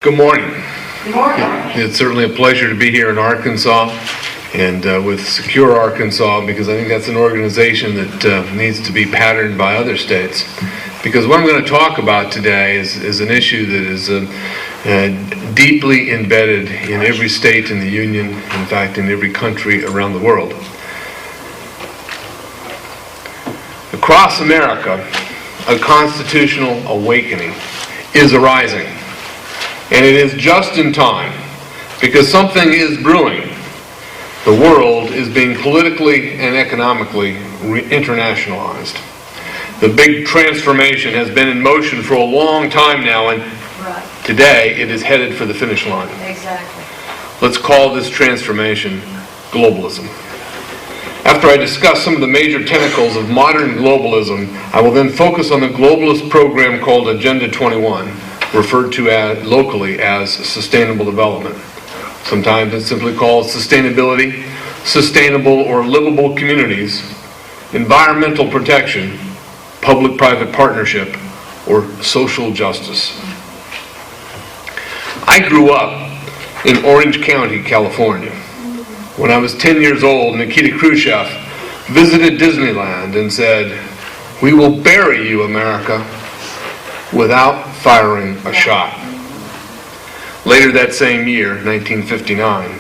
Good morning. Good morning. It's certainly a pleasure to be here in Arkansas and with Secure Arkansas, because I think that's an organization that needs to be patterned by other states. Because what I'm going to talk about today is an issue that is deeply embedded in every state in the Union, in fact in every country around the world. Across America, a constitutional awakening is arising. And it is just in time, because something is brewing. The world is being politically and economically internationalized. The big transformation has been in motion for a long time now, and today it is headed for the finish line. Exactly. Let's call this transformation globalism. After I discuss some of the major tentacles of modern globalism, I will then focus on the globalist program called Agenda 21, referred to locally as sustainable development. Sometimes it's simply called sustainability, sustainable or livable communities, environmental protection, public-private partnership, or social justice. I grew up in Orange County, California. When I was 10 years old, Nikita Khrushchev visited Disneyland and said, "We will bury you, America, without firing a shot." Later that same year, 1959,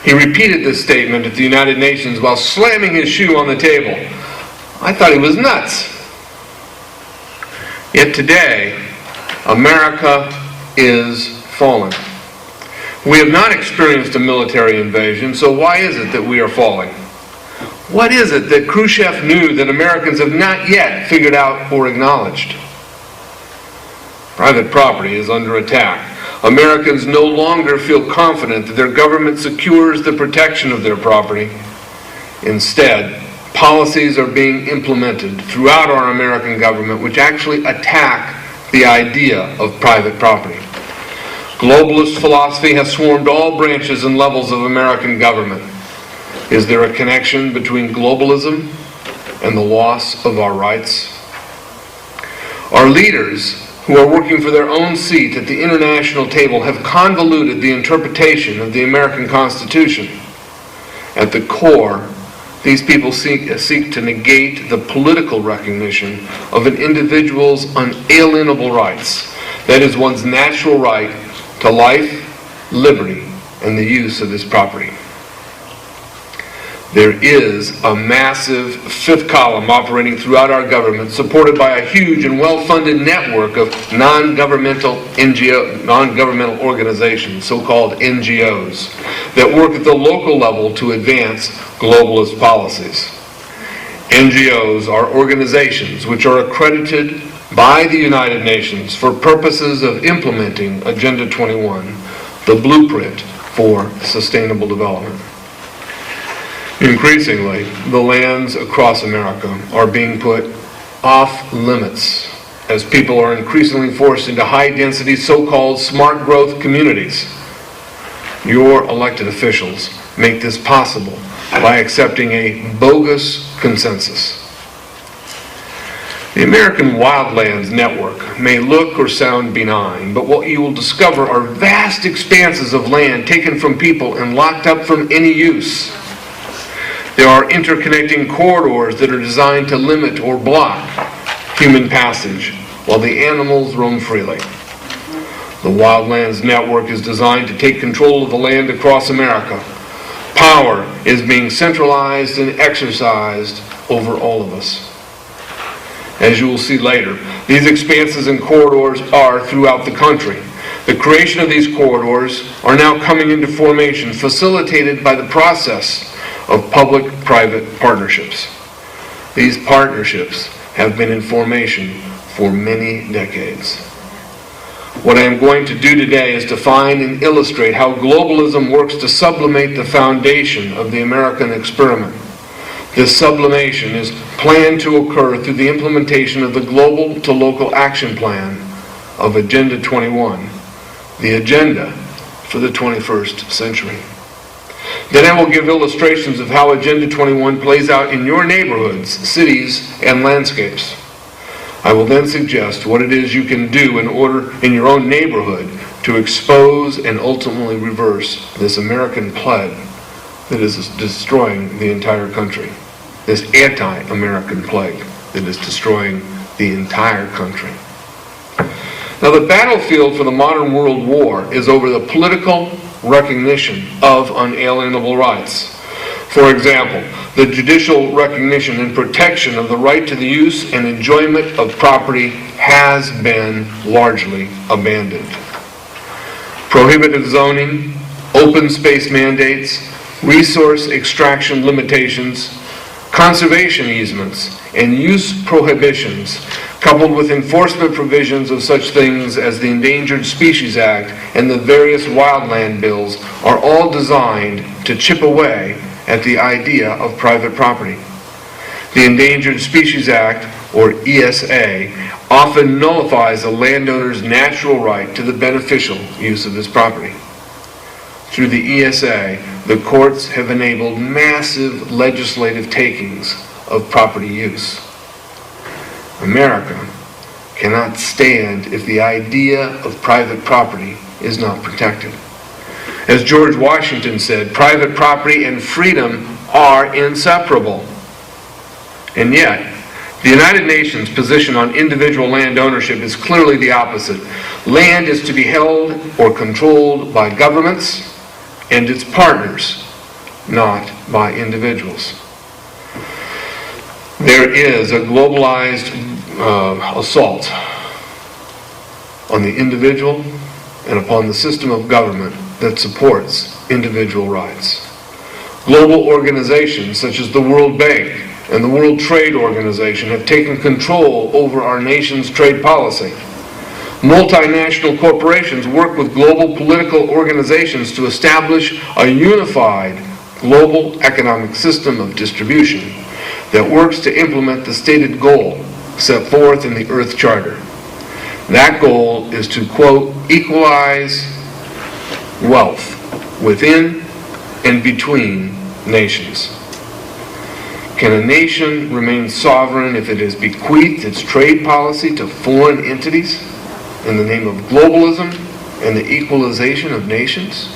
he repeated this statement at the United Nations while slamming his shoe on the table. I thought he was nuts. Yet today, America is falling. We have not experienced a military invasion, so why is it that we are falling? What is it that Khrushchev knew that Americans have not yet figured out or acknowledged? Private property is under attack. Americans no longer feel confident that their government secures the protection of their property. Instead, policies are being implemented throughout our American government which actually attack the idea of private property. Globalist philosophy has swarmed all branches and levels of American government. Is there a connection between globalism and the loss of our rights? Our leaders, who are working for their own seat at the international table, have convoluted the interpretation of the American Constitution. At the core, these people seek to negate the political recognition of an individual's unalienable rights, that is, one's natural right to life, liberty, and the use of his property. There is a massive fifth column operating throughout our government, supported by a huge and well-funded network of non-governmental organizations, so-called NGOs, that work at the local level to advance globalist policies. NGOs are organizations which are accredited by the United Nations for purposes of implementing Agenda 21, the blueprint for sustainable development. Increasingly, the lands across America are being put off limits as people are increasingly forced into high-density so-called smart growth communities. Your elected officials make this possible by accepting a bogus consensus. The American Wildlands Network may look or sound benign, but what you will discover are vast expanses of land taken from people and locked up from any use. There are interconnecting corridors that are designed to limit or block human passage while the animals roam freely. The Wildlands Network is designed to take control of the land across America. Power is being centralized and exercised over all of us. As you will see later, these expanses and corridors are throughout the country. The creation of these corridors are now coming into formation, facilitated by the process of public-private partnerships. These partnerships have been in formation for many decades. What I am going to do today is define and illustrate how globalism works to sublimate the foundation of the American experiment. This sublimation is planned to occur through the implementation of the Global to Local Action Plan of Agenda 21, the agenda for the 21st century. Then I will give illustrations of how Agenda 21 plays out in your neighborhoods, cities, and landscapes. I will then suggest what it is you can do in your own neighborhood to expose and ultimately reverse this American plague that is destroying the entire country. This anti-American plague that is destroying the entire country. Now, the battlefield for the modern world war is over the political recognition of unalienable rights. For example, the judicial recognition and protection of the right to the use and enjoyment of property has been largely abandoned. Prohibited zoning, open space mandates, resource extraction limitations, conservation easements, and use prohibitions, coupled with enforcement provisions of such things as the Endangered Species Act and the various wildland bills, are all designed to chip away at the idea of private property. The Endangered Species Act, or ESA, often nullifies a landowner's natural right to the beneficial use of his property. Through the ESA, the courts have enabled massive legislative takings of property use. America cannot stand if the idea of private property is not protected. As George Washington said, private property and freedom are inseparable. And yet, the United Nations' position on individual land ownership is clearly the opposite. Land is to be held or controlled by governments and its partners, not by individuals. There is a globalized assault on the individual and upon the system of government that supports individual rights. Global organizations such as the World Bank and the World Trade Organization have taken control over our nation's trade policy. Multinational corporations work with global political organizations to establish a unified global economic system of distribution that works to implement the stated goal set forth in the Earth Charter. That goal is to, quote, equalize wealth within and between nations. Can a nation remain sovereign if it has bequeathed its trade policy to foreign entities in the name of globalism and the equalization of nations?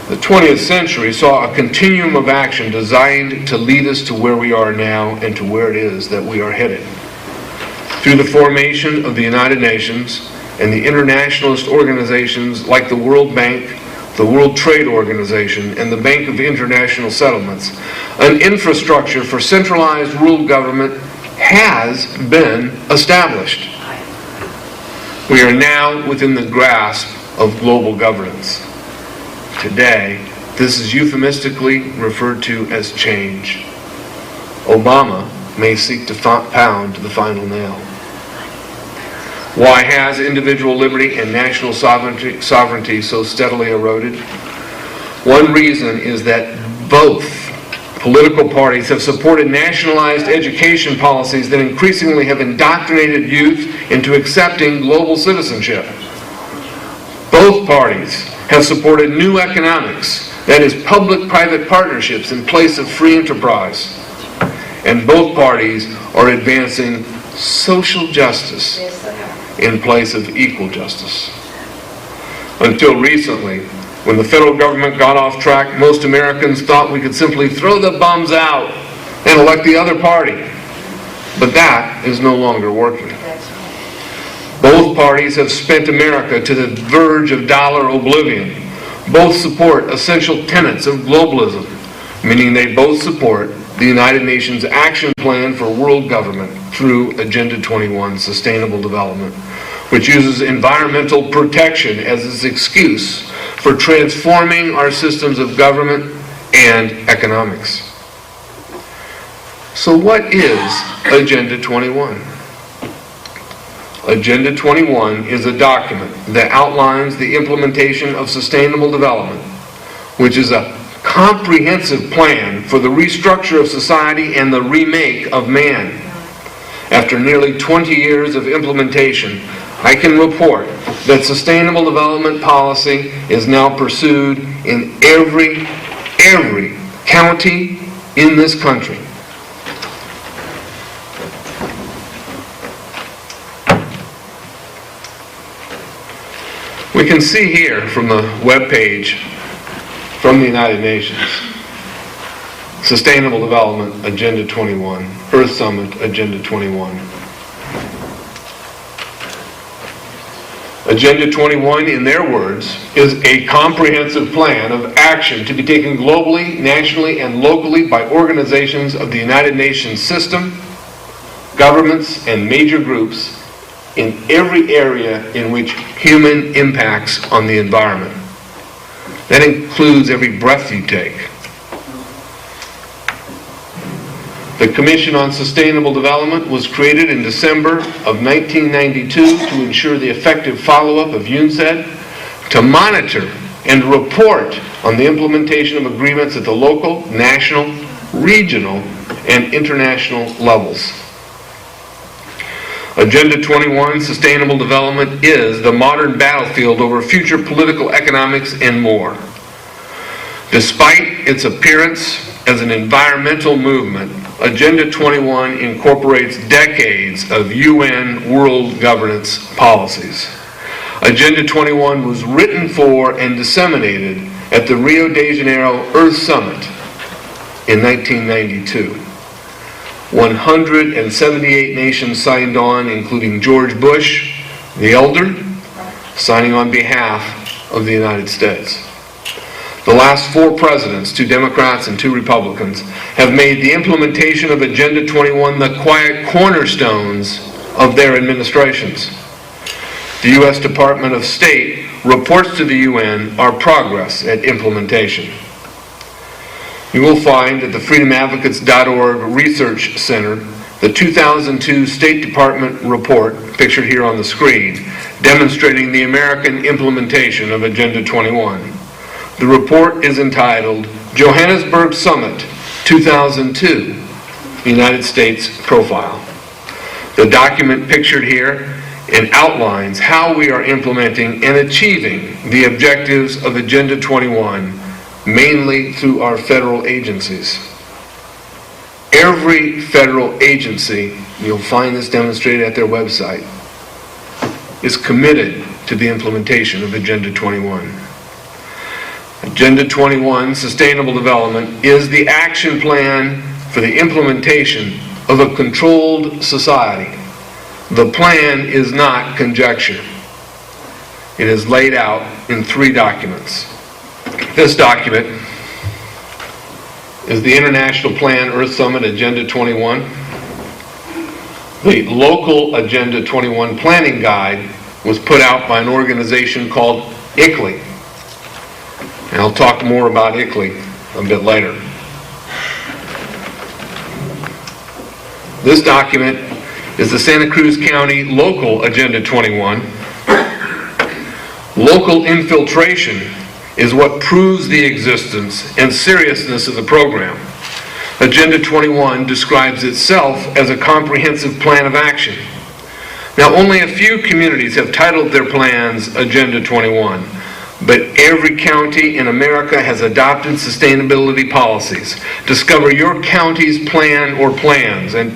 The 20th century saw a continuum of action designed to lead us to where we are now and to where it is that we are headed. Through the formation of the United Nations and the internationalist organizations like the World Bank, the World Trade Organization, and the Bank of International Settlements, an infrastructure for centralized world government has been established. We are now within the grasp of global governance. Today, this is euphemistically referred to as change. Obama may seek to pound the final nail. Why has individual liberty and national sovereignty so steadily eroded? One reason is that both political parties have supported nationalized education policies that increasingly have indoctrinated youth into accepting global citizenship. Both parties have supported new economics, that is, public-private partnerships in place of free enterprise. And both parties are advancing social justice in place of equal justice. Until recently, when the federal government got off track, most Americans thought we could simply throw the bums out and elect the other party. But that is no longer working. Both parties have spent America to the verge of dollar oblivion. Both support essential tenets of globalism, meaning they both support the United Nations Action Plan for World Government through Agenda 21 Sustainable Development, which uses environmental protection as its excuse for transforming our systems of government and economics. So what is Agenda 21? Agenda 21 is a document that outlines the implementation of sustainable development, which is a comprehensive plan for the restructure of society and the remake of man. After nearly 20 years of implementation, I can report that sustainable development policy is now pursued in every county in this country. We can see here from the web page from the United Nations, Sustainable Development Agenda 21, Earth Summit Agenda 21. Agenda 21, in their words, is a comprehensive plan of action to be taken globally, nationally, and locally by organizations of the United Nations system, governments, and major groups in every area in which human impacts on the environment. That includes every breath you take. The Commission on Sustainable Development was created in December of 1992 to ensure the effective follow-up of UNCED, to monitor and report on the implementation of agreements at the local, national, regional, and international levels. Agenda 21, Sustainable Development, is the modern battlefield over future political economics and more. Despite its appearance as an environmental movement, Agenda 21 incorporates decades of UN world governance policies. Agenda 21 was written for and disseminated at the Rio de Janeiro Earth Summit in 1992. 178 nations signed on, including George Bush, the elder, signing on behalf of the United States. The last 4 presidents, 2 Democrats and 2 Republicans, have made the implementation of Agenda 21 the quiet cornerstones of their administrations. The U.S. Department of State reports to the UN our progress at implementation. You will find at the freedomadvocates.org Research Center the 2002 State Department report, pictured here on the screen, demonstrating the American implementation of Agenda 21. The report is entitled Johannesburg Summit 2002, United States Profile. The document pictured here and outlines how we are implementing and achieving the objectives of Agenda 21, mainly through our federal agencies. Every federal agency, you'll find this demonstrated at their website, is committed to the implementation of Agenda 21. Agenda 21, Sustainable Development, is the action plan for the implementation of a controlled society. The plan is not conjecture. It is laid out in 3 documents. This document is the International Plan Earth Summit Agenda 21. The local Agenda 21 planning guide was put out by an organization called ICLEI. And I'll talk more about ICLEI a bit later. This document is the Santa Cruz County Local Agenda 21. Local infiltration is what proves the existence and seriousness of the program. Agenda 21 describes itself as a comprehensive plan of action. Now, only a few communities have titled their plans Agenda 21. But every county in America has adopted sustainability policies. Discover your county's plan or plans, and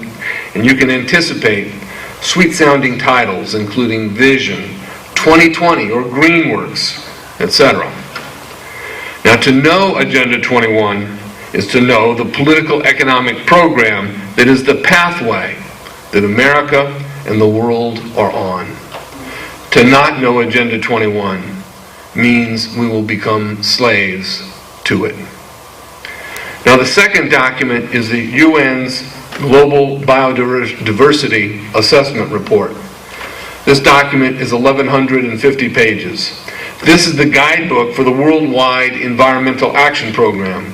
you can anticipate sweet-sounding titles including Vision, 2020, or Greenworks, etc. Now, to know Agenda 21 is to know the political economic program that is the pathway that America and the world are on. To not know Agenda 21 means we will become slaves to it. Now, the second document is the UN's Global Biodiversity Assessment Report. This document is 1,150 pages. This is the guidebook for the worldwide environmental action program.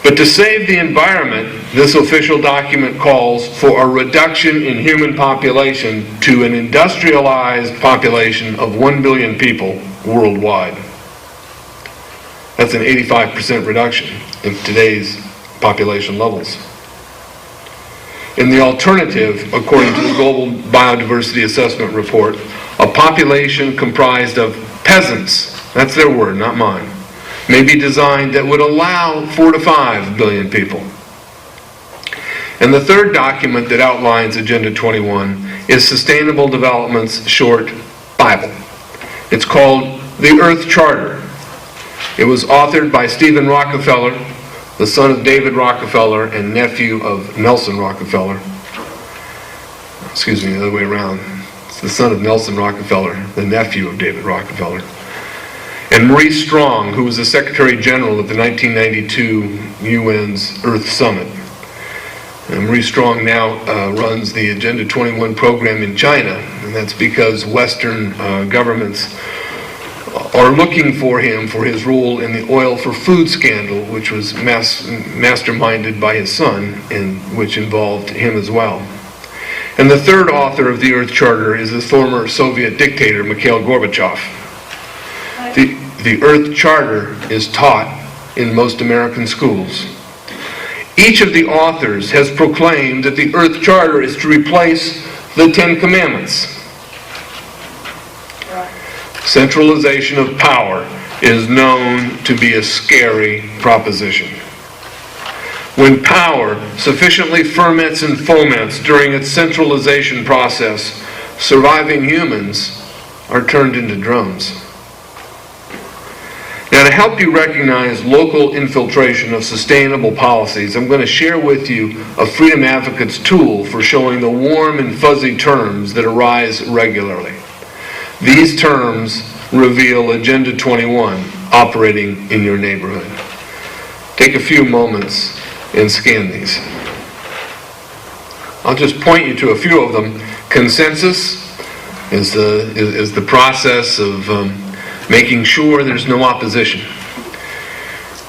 But to save the environment, this official document calls for a reduction in human population to an industrialized population of 1 billion people worldwide. That's an 85% reduction in today's population levels. In the alternative, according to the Global Biodiversity Assessment Report, a population comprised of peasants, that's their word, not mine, may be designed that would allow 4 to 5 billion people. And the third document that outlines Agenda 21 is Sustainable Development's short Bible. It's called the Earth Charter. It was authored by Stephen Rockefeller, the son of David Rockefeller and nephew of Nelson Rockefeller. Excuse me, the other way around. It's the son of Nelson Rockefeller, the nephew of David Rockefeller. And Maurice Strong, who was the Secretary General at the 1992 UN's Earth Summit. And Maurice Strong now runs the Agenda 21 program in China, and that's because Western governments are looking for him for his role in the oil for food scandal, which was masterminded by his son, and which involved him as well. And the third author of the Earth Charter is the former Soviet dictator, Mikhail Gorbachev. The Earth Charter is taught in most American schools. Each of the authors has proclaimed that the Earth Charter is to replace the Ten Commandments. Centralization of power is known to be a scary proposition. When power sufficiently ferments and foments during its centralization process, surviving humans are turned into drones. Now, to help you recognize local infiltration of sustainable policies, I'm going to share with you a Freedom Advocate's tool for showing the warm and fuzzy terms that arise regularly. These terms reveal Agenda 21 operating in your neighborhood. Take a few moments and scan these. I'll just point you to a few of them. Consensus is the process of making sure there's no opposition.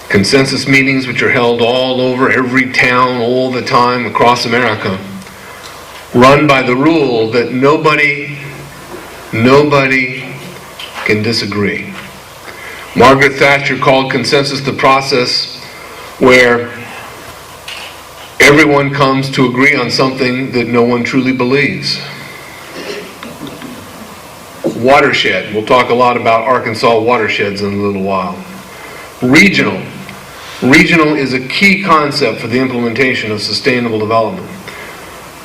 Consensus meetings, which are held all over every town all the time across America, run by the rule that nobody can disagree. Margaret Thatcher called consensus the process where everyone comes to agree on something that no one truly believes. Watershed. We'll talk a lot about Arkansas watersheds in a little while. Regional. Regional is a key concept for the implementation of sustainable development.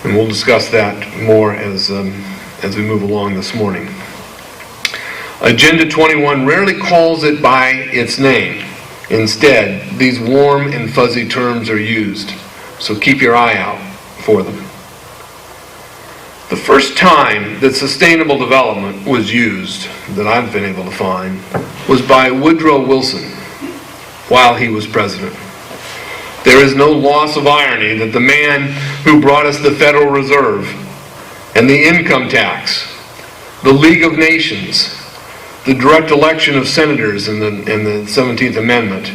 And we'll discuss that more as we move along this morning. Agenda 21 rarely calls it by its name. Instead, these warm and fuzzy terms are used. So keep your eye out for them. The first time that sustainable development was used, that I've been able to find, was by Woodrow Wilson while he was president. There is no loss of irony that the man who brought us the Federal Reserve and the income tax, the League of Nations, the direct election of senators in the 17th Amendment,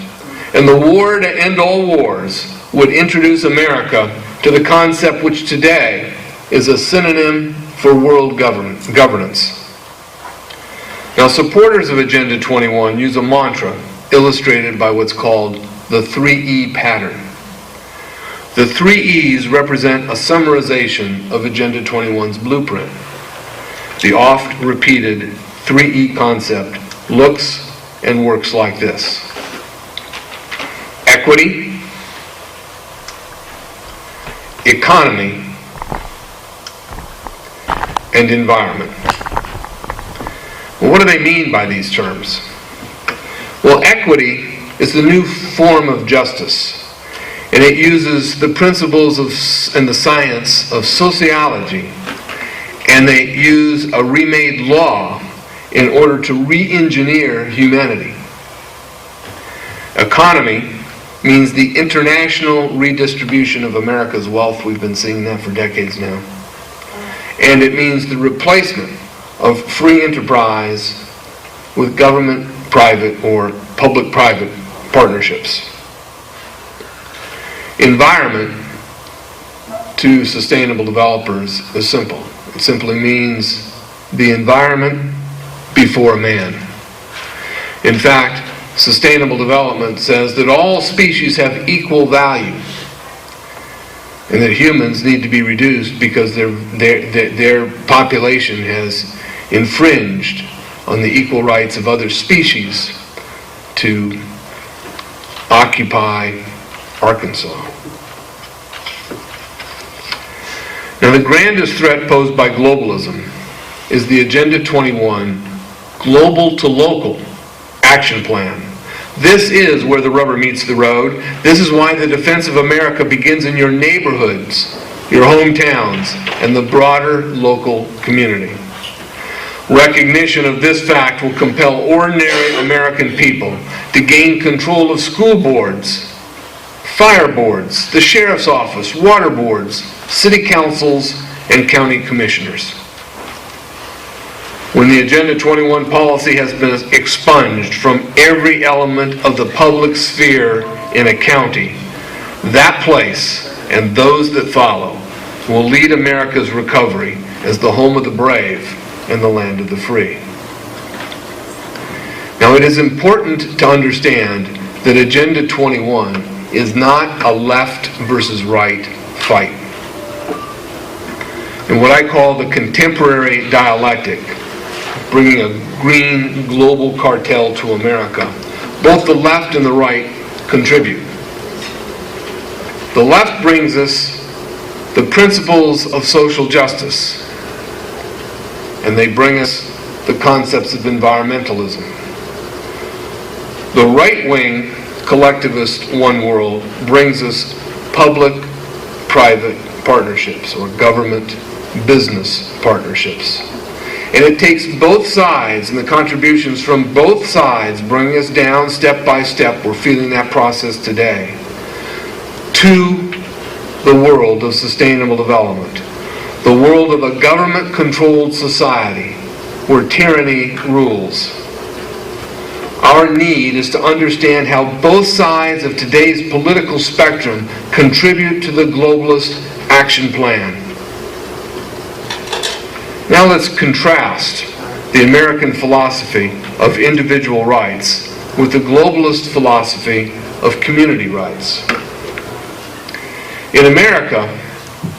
and the war to end all wars would introduce America to the concept which today is a synonym for world governance. Now, supporters of Agenda 21 use a mantra illustrated by what's called the 3E pattern. The 3 E's represent a summarization of Agenda 21's blueprint. The oft-repeated 3E concept looks and works like this: equity, economy, and environment. Well, what do they mean by these terms? Well, equity is the new form of justice, and it uses the principles and the science of sociology, and they use a remade law in order to re-engineer humanity. Economy means the international redistribution of America's wealth. We've been seeing that for decades now. And it means the replacement of free enterprise with government-private or public-private partnerships. Environment, to sustainable developers, is simple. It simply means the environment before man. In fact, sustainable development says that all species have equal value, and that humans need to be reduced because their population has infringed on the equal rights of other species to occupy Arkansas. Now, the grandest threat posed by globalism is the Agenda 21 global to local action plan. This is where the rubber meets the road. This is why the defense of America begins in your neighborhoods, your hometowns, and the broader local community. Recognition of this fact will compel ordinary American people to gain control of school boards, fire boards, the sheriff's office, water boards, city councils, and county commissioners. When the Agenda 21 policy has been expunged from every element of the public sphere in a county, that place and those that follow will lead America's recovery as the home of the brave and the land of the free. Now, it is important to understand that Agenda 21 is not a left versus right fight. In what I call the contemporary dialectic, bringing a green global cartel to America, both the left and the right contribute. The left brings us the principles of social justice, and they bring us the concepts of environmentalism. The right-wing collectivist one world brings us public-private partnerships or government-business partnerships. And it takes both sides, and the contributions from both sides bring us down step by step, we're feeling that process today, to the world of sustainable development. The world of a government-controlled society where tyranny rules. Our need is to understand how both sides of today's political spectrum contribute to the globalist action plan. Now let's contrast the American philosophy of individual rights with the globalist philosophy of community rights. In America,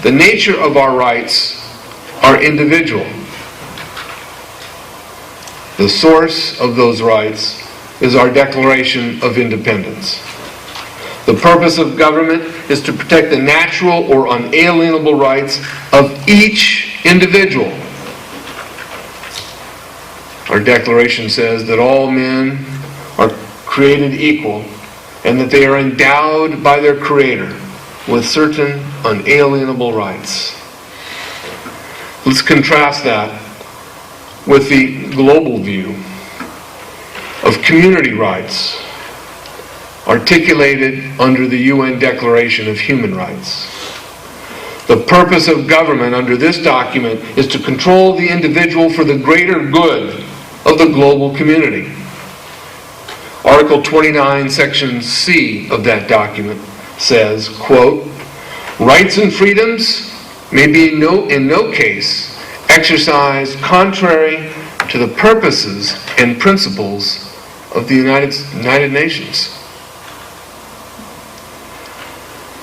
the nature of our rights are individual. The source of those rights is our Declaration of Independence. The purpose of government is to protect the natural or unalienable rights of each individual. Our Declaration says that all men are created equal and that they are endowed by their Creator with certain unalienable rights. Let's contrast that with the global view of community rights articulated under the UN Declaration of Human Rights. The purpose of government under this document is to control the individual for the greater good of the global community. Article 29, Section C of that document says, quote, "Rights and freedoms may be in no case exercised contrary to the purposes and principles of the United Nations."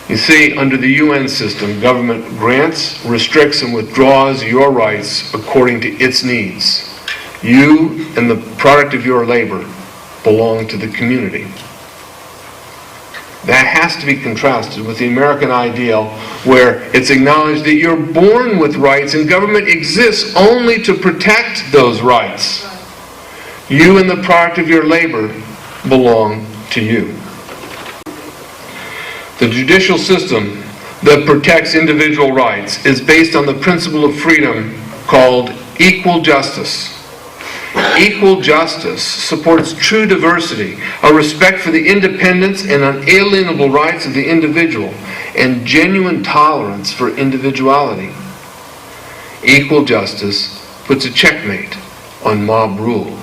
You see, under the UN system, government grants, restricts, and withdraws your rights according to its needs. You and the product of your labor belong to the community. That has to be contrasted with the American ideal where it's acknowledged that you're born with rights and government exists only to protect those rights. You and the product of your labor belong to you. The judicial system that protects individual rights is based on the principle of freedom called equal justice. Equal justice supports true diversity, a respect for the independence and unalienable rights of the individual, and genuine tolerance for individuality. Equal justice puts a checkmate on mob rule.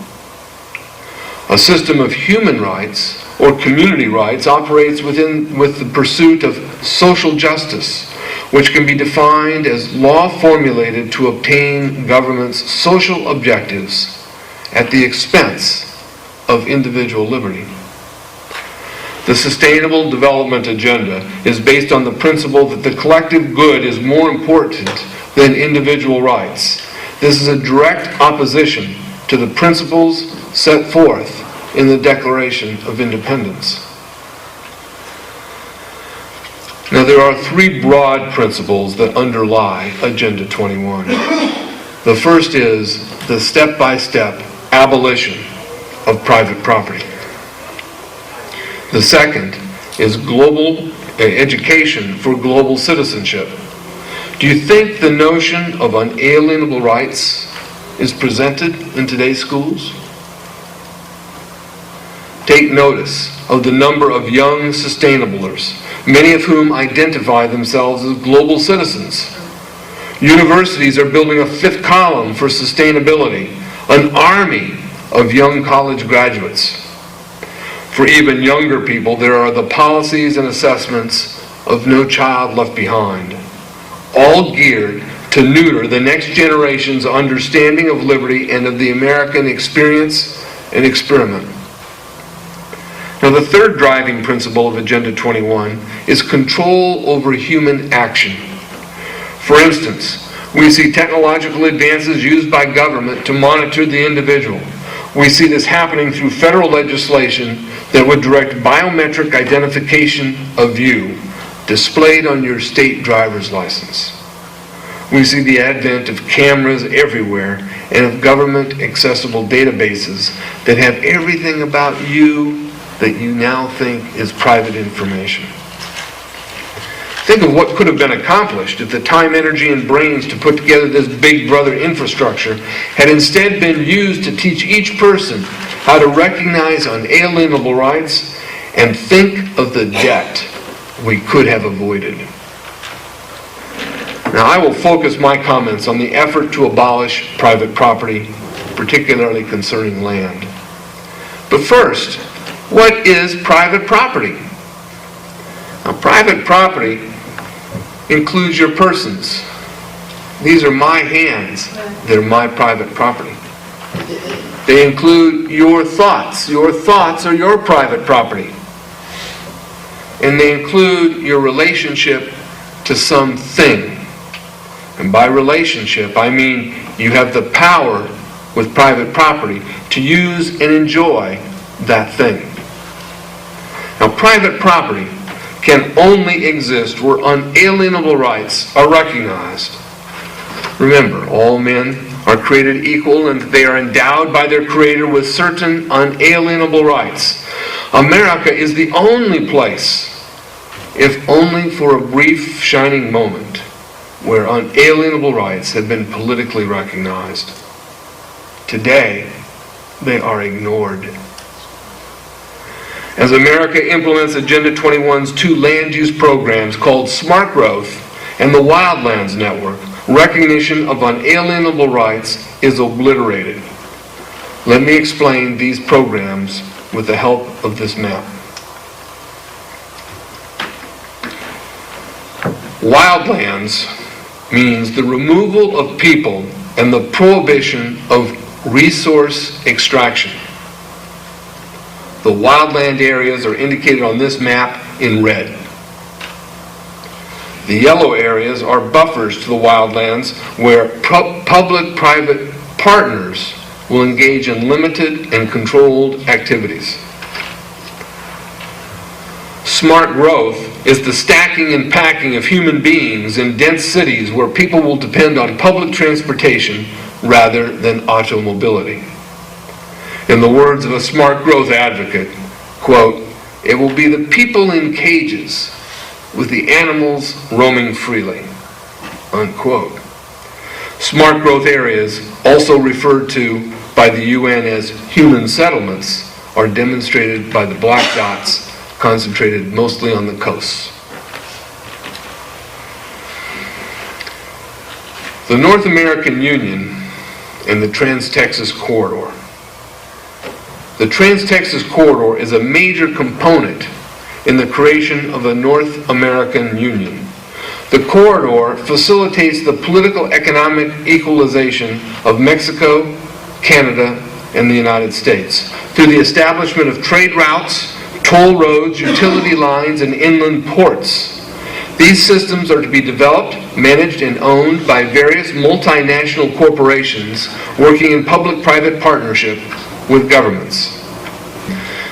A system of human rights or community rights operates with the pursuit of social justice, which can be defined as law formulated to obtain government's social objectives at the expense of individual liberty. The Sustainable Development Agenda is based on the principle that the collective good is more important than individual rights. This is a direct opposition to the principles set forth in the Declaration of Independence. Now, there are three broad principles that underlie Agenda 21. The first is the step-by-step abolition of private property. The second is global education for global citizenship. Do you think the notion of unalienable rights is presented in today's schools? Take notice of the number of young sustainablers, many of whom identify themselves as global citizens. Universities are building a fifth column for sustainability, an army of young college graduates. For even younger people, there are the policies and assessments of No Child Left Behind, all geared to neuter the next generation's understanding of liberty and of the American experience and experiment. Now, the third driving principle of Agenda 21 is control over human action. For instance, we see technological advances used by government to monitor the individual. We see this happening through federal legislation that would direct biometric identification of you displayed on your state driver's license. We see the advent of cameras everywhere and of government-accessible databases that have everything about you that you now think is private information. Think of what could have been accomplished if the time, energy, and brains to put together this big brother infrastructure had instead been used to teach each person how to recognize unalienable rights and think of the debt we could have avoided. Now, I will focus my comments on the effort to abolish private property, particularly concerning land. But first, what is private property? Now, private property includes your persons. These are my hands. They're my private property. They include your thoughts. Your thoughts are your private property. And they include your relationship to something. And by relationship, I mean you have the power with private property to use and enjoy that thing. Now, private property can only exist where unalienable rights are recognized. Remember, all men are created equal and they are endowed by their Creator with certain unalienable rights. America is the only place, if only for a brief shining moment, where unalienable rights have been politically recognized. Today, they are ignored. As America implements Agenda 21's two land use programs called Smart Growth and the Wildlands Network, recognition of unalienable rights is obliterated. Let me explain these programs with the help of this map. Wildlands means the removal of people and the prohibition of resource extraction. The wildland areas are indicated on this map in red. The yellow areas are buffers to the wildlands where public-private partners will engage in limited and controlled activities. Smart growth is the stacking and packing of human beings in dense cities where people will depend on public transportation rather than automobility. In the words of a smart growth advocate, quote, "It will be the people in cages with the animals roaming freely," unquote. Smart growth areas, also referred to by the UN as human settlements, are demonstrated by the black dots concentrated mostly on the coasts. The North American Union and the Trans-Texas Corridor. The Trans-Texas Corridor is a major component in the creation of the North American Union. The corridor facilitates the political economic equalization of Mexico, Canada, and the United States through the establishment of trade routes, toll roads, utility lines, and inland ports. These systems are to be developed, managed, and owned by various multinational corporations working in public-private partnership with governments.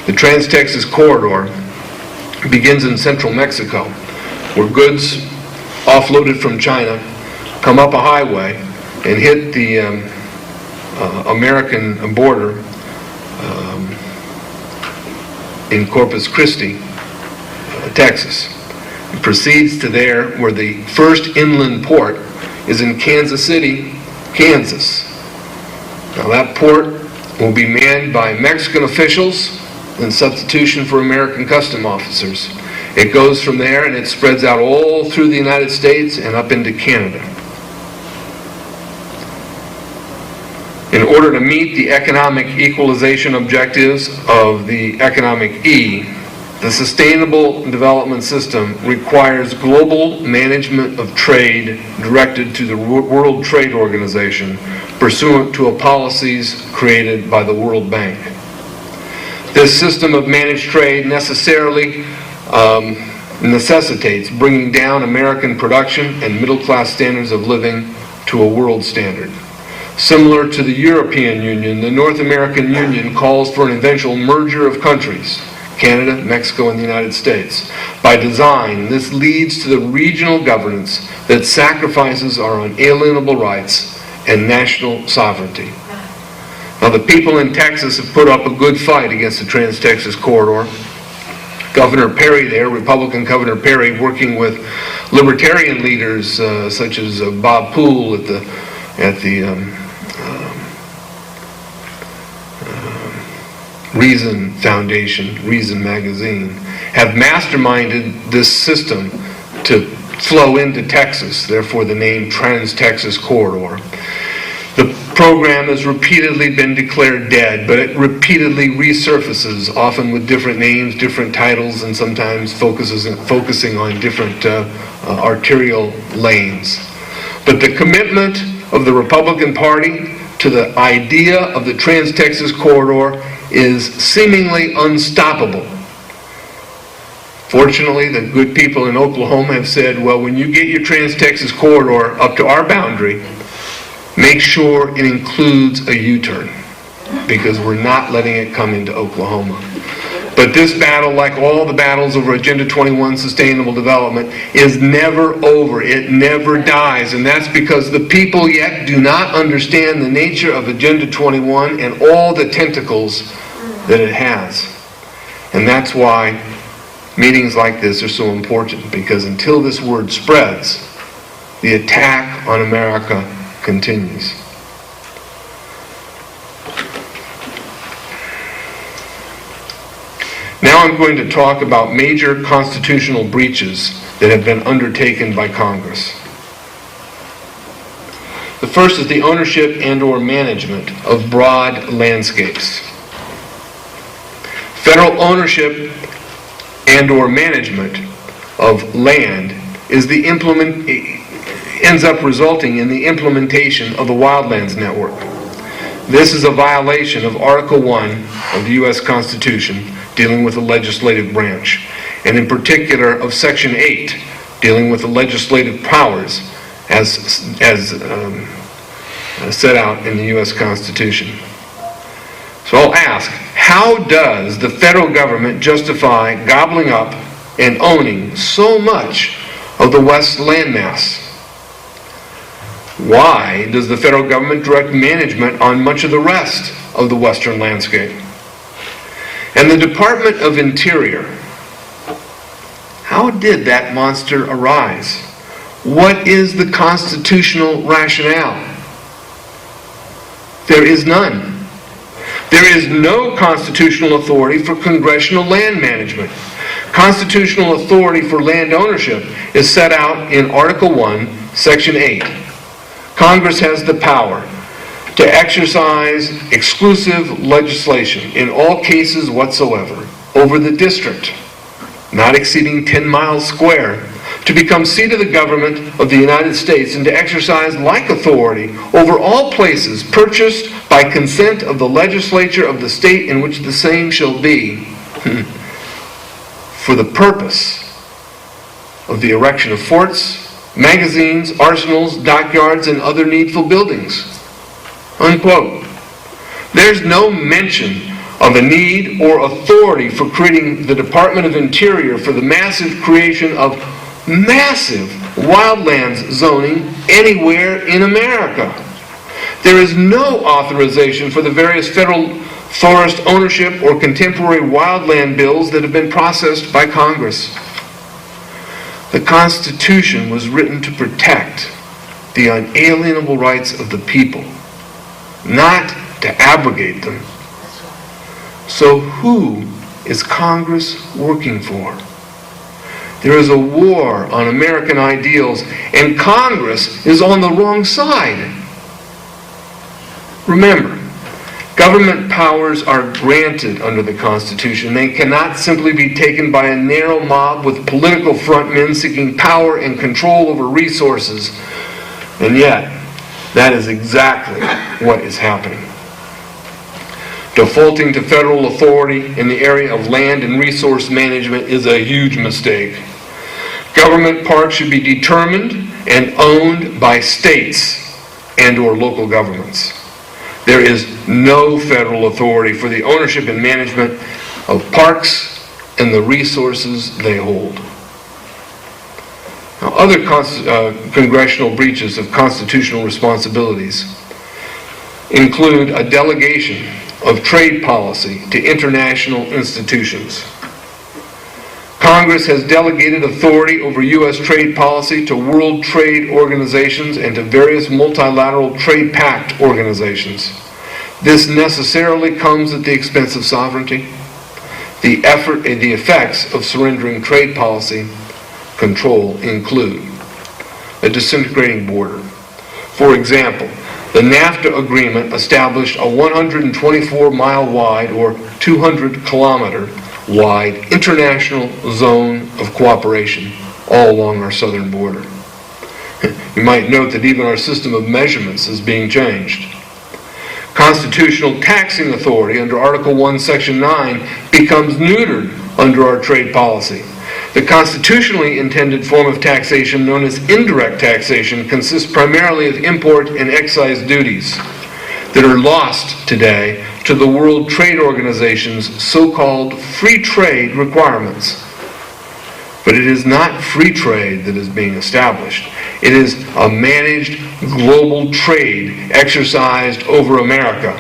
The Trans-Texas Corridor begins in central Mexico, where goods offloaded from China come up a highway and hit the American border in Corpus Christi, Texas. It proceeds to there, where the first inland port is in Kansas City, Kansas. Now that port will be manned by Mexican officials in substitution for American custom officers. It goes from there and it spreads out all through the United States and up into Canada. In order to meet the economic equalization objectives of the economic E, the Sustainable Development System requires global management of trade directed to the World Trade Organization pursuant to policies created by the World Bank. This system of managed trade necessarily necessitates bringing down American production and middle-class standards of living to a world standard. Similar to the European Union, the North American Union calls for an eventual merger of countries, Canada, Mexico, and the United States. By design, this leads to the regional governance that sacrifices our unalienable rights and national sovereignty. Now, the people in Texas have put up a good fight against the Trans-Texas Corridor. Governor Perry there, Republican Governor Perry, working with libertarian leaders such as Bob Poole at the Reason Foundation, Reason Magazine, have masterminded this system to flow into Texas, therefore the name Trans-Texas Corridor. The program has repeatedly been declared dead, but it repeatedly resurfaces, often with different names, different titles, and sometimes focusing on different arterial lanes. But the commitment of the Republican Party to the idea of the Trans-Texas Corridor is seemingly unstoppable. Fortunately, the good people in Oklahoma have said, well, when you get your Trans-Texas Corridor up to our boundary, make sure it includes a U-turn, because we're not letting it come into Oklahoma. But this battle, like all the battles over Agenda 21 Sustainable Development, is never over. It never dies. And that's because the people yet do not understand the nature of Agenda 21 and all the tentacles that it has. And that's why meetings like this are so important, because until this word spreads, the attack on America continues. Now I'm going to talk about major constitutional breaches that have been undertaken by Congress. The first is the ownership and/or management of broad landscapes. Federal ownership and/or management of land ends up resulting in the implementation of the Wildlands Network. This is a violation of Article 1 of the U.S. Constitution, dealing with the legislative branch, and in particular of Section 8, dealing with the legislative powers as set out in the U.S. Constitution. So I'll ask, how does the federal government justify gobbling up and owning so much of the West landmass? Why does the federal government direct management on much of the rest of the western landscape? And the Department of Interior, how did that monster arise? What is the constitutional rationale? There is none. There is no constitutional authority for congressional land management. Constitutional authority for land ownership is set out in Article 1, Section 8. Congress has the power to exercise exclusive legislation in all cases whatsoever over the district, not exceeding 10 miles square, to become seat of the government of the United States and to exercise like authority over all places purchased by consent of the legislature of the state in which the same shall be, for the purpose of the erection of forts, magazines, arsenals, dockyards, and other needful buildings. Unquote. There's no mention of a need or authority for creating the Department of Interior for the massive creation of massive wildlands zoning anywhere in America. There is no authorization for the various federal forest ownership or contemporary wildland bills that have been processed by Congress. The Constitution was written to protect the unalienable rights of the people, not to abrogate them. So who is Congress working for? There is a war on American ideals, and Congress is on the wrong side. Remember, government powers are granted under the Constitution. They cannot simply be taken by a narrow mob with political frontmen seeking power and control over resources. And yet, that is exactly what is happening. Defaulting to federal authority in the area of land and resource management is a huge mistake. Government parks should be determined and owned by states and/or local governments. There is no federal authority for the ownership and management of parks and the resources they hold. Now, other congressional breaches of constitutional responsibilities include a delegation of trade policy to international institutions. Congress has delegated authority over U.S. trade policy to World Trade Organizations and to various multilateral trade pact organizations. This necessarily comes at the expense of sovereignty. The effects of surrendering trade policy control include a disintegrating border. For example, the NAFTA agreement established a 124-mile wide or 200-kilometer wide international zone of cooperation all along our southern border. You might note that even our system of measurements is being changed. Constitutional taxing authority under Article 1, Section 9 becomes neutered under our trade policy. The constitutionally intended form of taxation, known as indirect taxation, consists primarily of import and excise duties that are lost today to the World Trade Organization's so-called free trade requirements. But it is not free trade that is being established. It is a managed global trade exercised over America.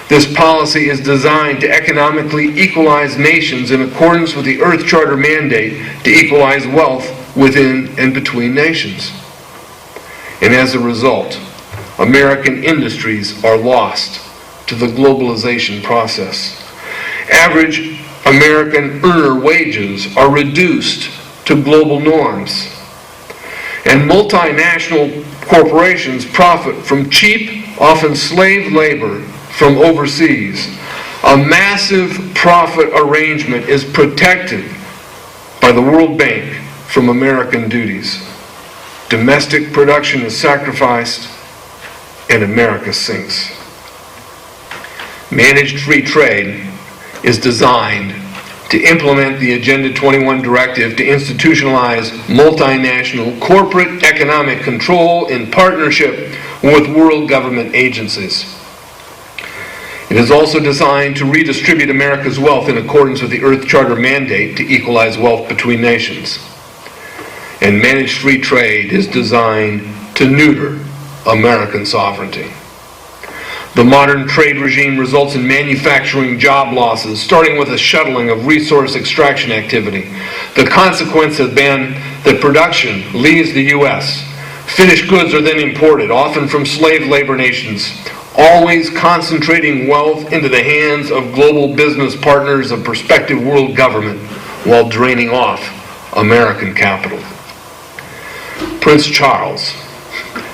This policy is designed to economically equalize nations in accordance with the Earth Charter mandate to equalize wealth within and between nations. And as a result, American industries are lost to the globalization process. Average American earner wages are reduced to global norms. And multinational corporations profit from cheap, often slave labor from overseas. A massive profit arrangement is protected by the World Bank from American duties. Domestic production is sacrificed, and America sinks. Managed free trade is designed to implement the Agenda 21 directive to institutionalize multinational corporate economic control in partnership with world government agencies. It is also designed to redistribute America's wealth in accordance with the Earth Charter mandate to equalize wealth between nations. And managed free trade is designed to neuter American sovereignty. The modern trade regime results in manufacturing job losses, starting with a shuttling of resource extraction activity. The consequence has been that production leaves the U.S. Finished goods are then imported, often from slave labor nations, always concentrating wealth into the hands of global business partners of prospective world government while draining off American capital. Prince Charles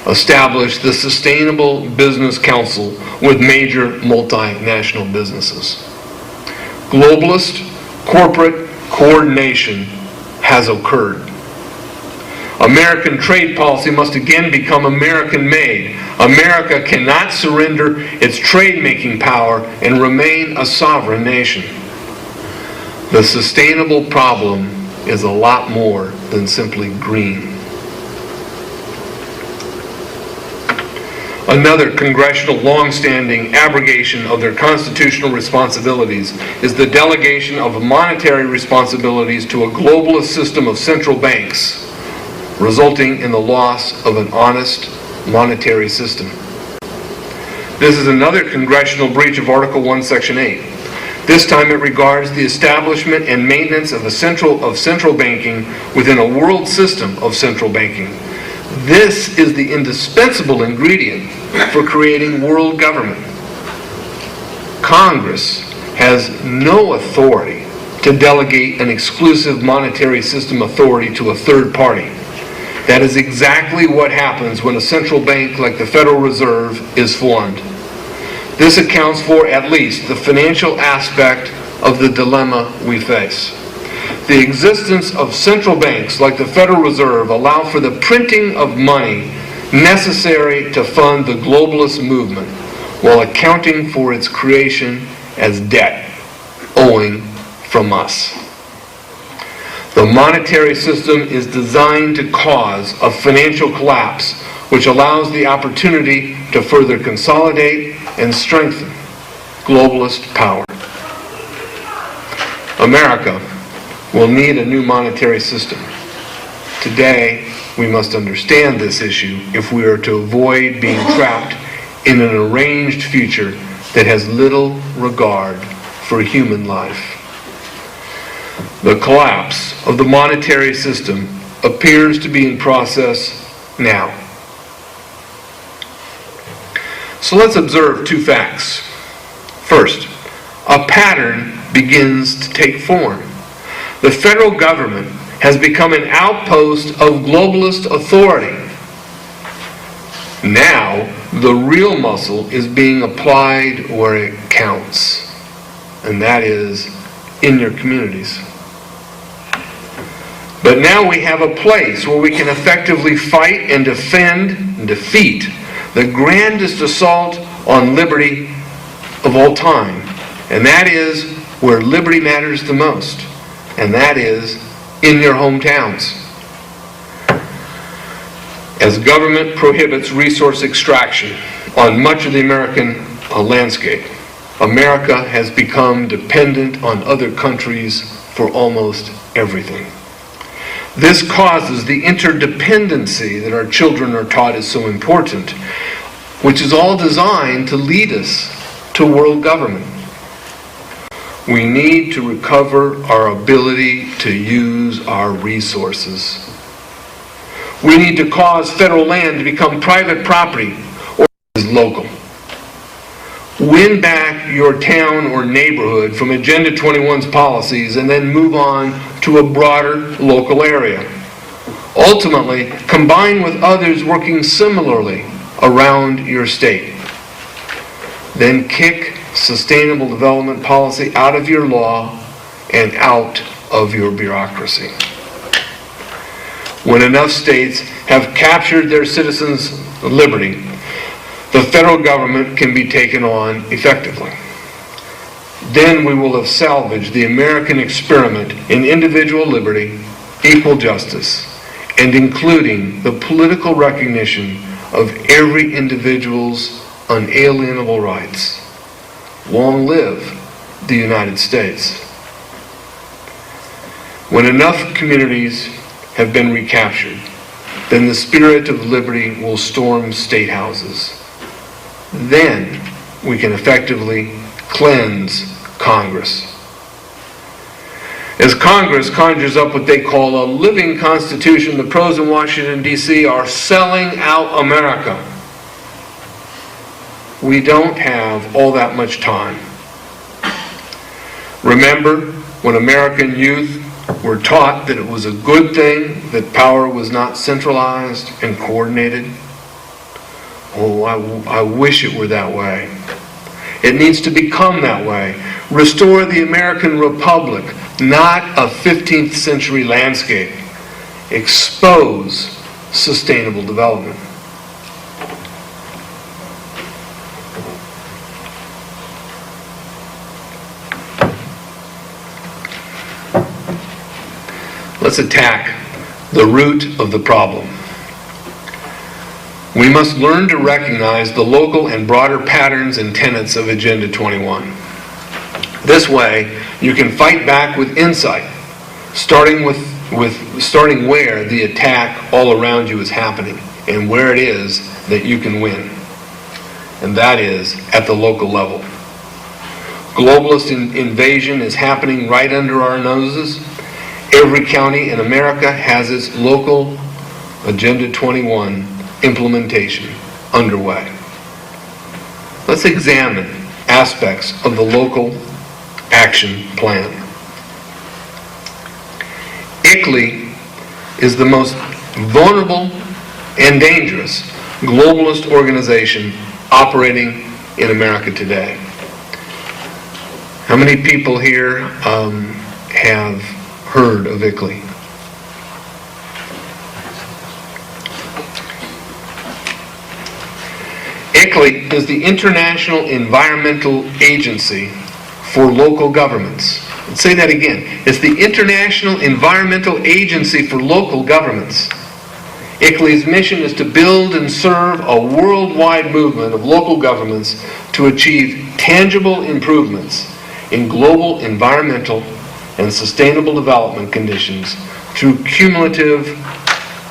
established the Sustainable Business Council with major multinational businesses. Globalist corporate coordination has occurred. American trade policy must again become American-made. America cannot surrender its trade-making power and remain a sovereign nation. The sustainable problem is a lot more than simply green. Another congressional long-standing abrogation of their constitutional responsibilities is the delegation of monetary responsibilities to a globalist system of central banks, resulting in the loss of an honest monetary system. This is another congressional breach of Article 1, Section 8. This time it regards the establishment and maintenance of central banking within a world system of central banking. This is the indispensable ingredient for creating world government. Congress has no authority to delegate an exclusive monetary system authority to a third party. That is exactly what happens when a central bank like the Federal Reserve is formed. This accounts for at least the financial aspect of the dilemma we face. The existence of central banks like the Federal Reserve allow for the printing of money necessary to fund the globalist movement while accounting for its creation as debt owing from us. The monetary system is designed to cause a financial collapse which allows the opportunity to further consolidate and strengthen globalist power. America will need a new monetary system. Today, we must understand this issue if we are to avoid being trapped in an arranged future that has little regard for human life. The collapse of the monetary system appears to be in process now. So let's observe two facts. First, a pattern begins to take form. The federal government has become an outpost of globalist authority. Now, the real muscle is being applied where it counts, and that is in your communities. But now we have a place where we can effectively fight and defend and defeat the grandest assault on liberty of all time, and that is where liberty matters the most, and that is in your hometowns. As government prohibits resource extraction on much of the American landscape, America has become dependent on other countries for almost everything. This causes the interdependency that our children are taught is so important, which is all designed to lead us to world government. We need to recover our ability to use our resources. We need to cause federal land to become private property or is local. Win back your town or neighborhood from Agenda 21's policies and then move on to a broader local area. Ultimately, combine with others working similarly around your state. Then kick sustainable development policy out of your law and out of your bureaucracy. When enough states have captured their citizens' liberty, the federal government can be taken on effectively. Then we will have salvaged the American experiment in individual liberty, equal justice, and including the political recognition of every individual's unalienable rights. Long live the United States. When enough communities have been recaptured, then the spirit of liberty will storm state houses. Then we can effectively cleanse Congress. As Congress conjures up what they call a living constitution, the pros in Washington, D.C. are selling out America. We don't have all that much time. Remember when American youth were taught that it was a good thing that power was not centralized and coordinated? Oh, I wish it were that way. It needs to become that way. Restore the American Republic, not a 15th century landscape. Expose sustainable development. Let's attack the root of the problem. We must learn to recognize the local and broader patterns and tenets of Agenda 21. This way, you can fight back with insight, starting where the attack all around you is happening and where it is that you can win. and that is at the local level. Globalist invasion is happening right under our noses. Every county in America has its local Agenda 21 implementation underway. Let's examine aspects of the local action plan. ICLEI is the most vulnerable and dangerous globalist organization operating in America today. How many people here have heard of ICLEI? ICLEI is the International Environmental Agency for Local Governments. Let's say that again. It's the International Environmental Agency for Local Governments. ICLEI's mission is to build and serve a worldwide movement of local governments to achieve tangible improvements in global environmental and sustainable development conditions through cumulative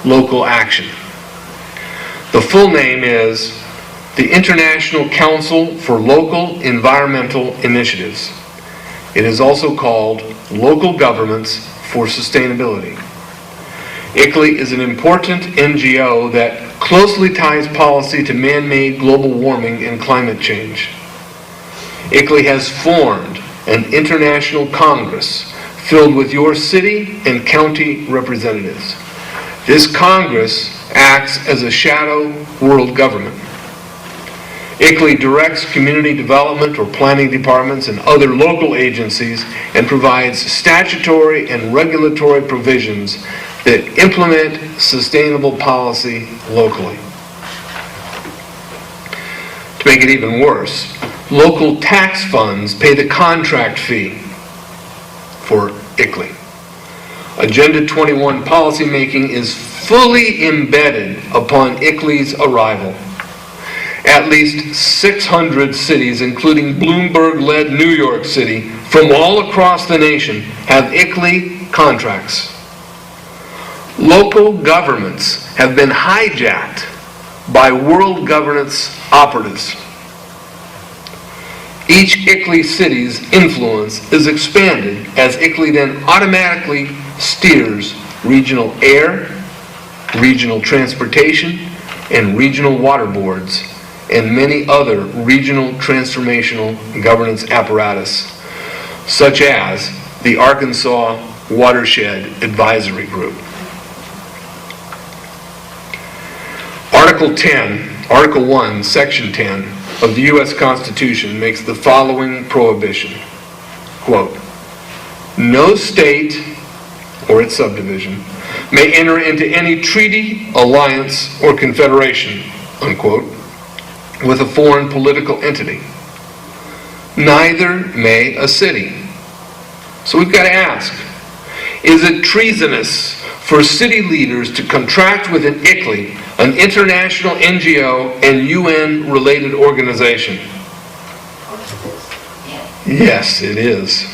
local action. The full name is the International Council for Local Environmental Initiatives. It is also called Local Governments for Sustainability. ICLEI is an important NGO that closely ties policy to man-made global warming and climate change. ICLEI has formed an international congress filled with your city and county representatives. This congress acts as a shadow world government. ICLEI directs community development or planning departments and other local agencies and provides statutory and regulatory provisions that implement sustainable policy locally. To make it even worse, local tax funds pay the contract fee for ICLEI. Agenda 21 policymaking is fully embedded upon ICLEI's arrival. At least 600 cities, including Bloomberg-led New York City, from all across the nation, have ICLEI contracts. Local governments have been hijacked by world governance operatives. Each ICLEI city's influence is expanded as ICLEI then automatically steers regional air, regional transportation, and regional water boards, and many other regional transformational governance apparatus, such as the Arkansas Watershed Advisory Group. Article 1, Section 10 of the U.S. Constitution makes the following prohibition. Quote, no state or its subdivision may enter into any treaty, alliance, or confederation, unquote, with a foreign political entity. Neither may a city. So we've got to ask, is it treasonous for city leaders to contract with an ICLEI, an international NGO and UN-related organization? Yes, it is.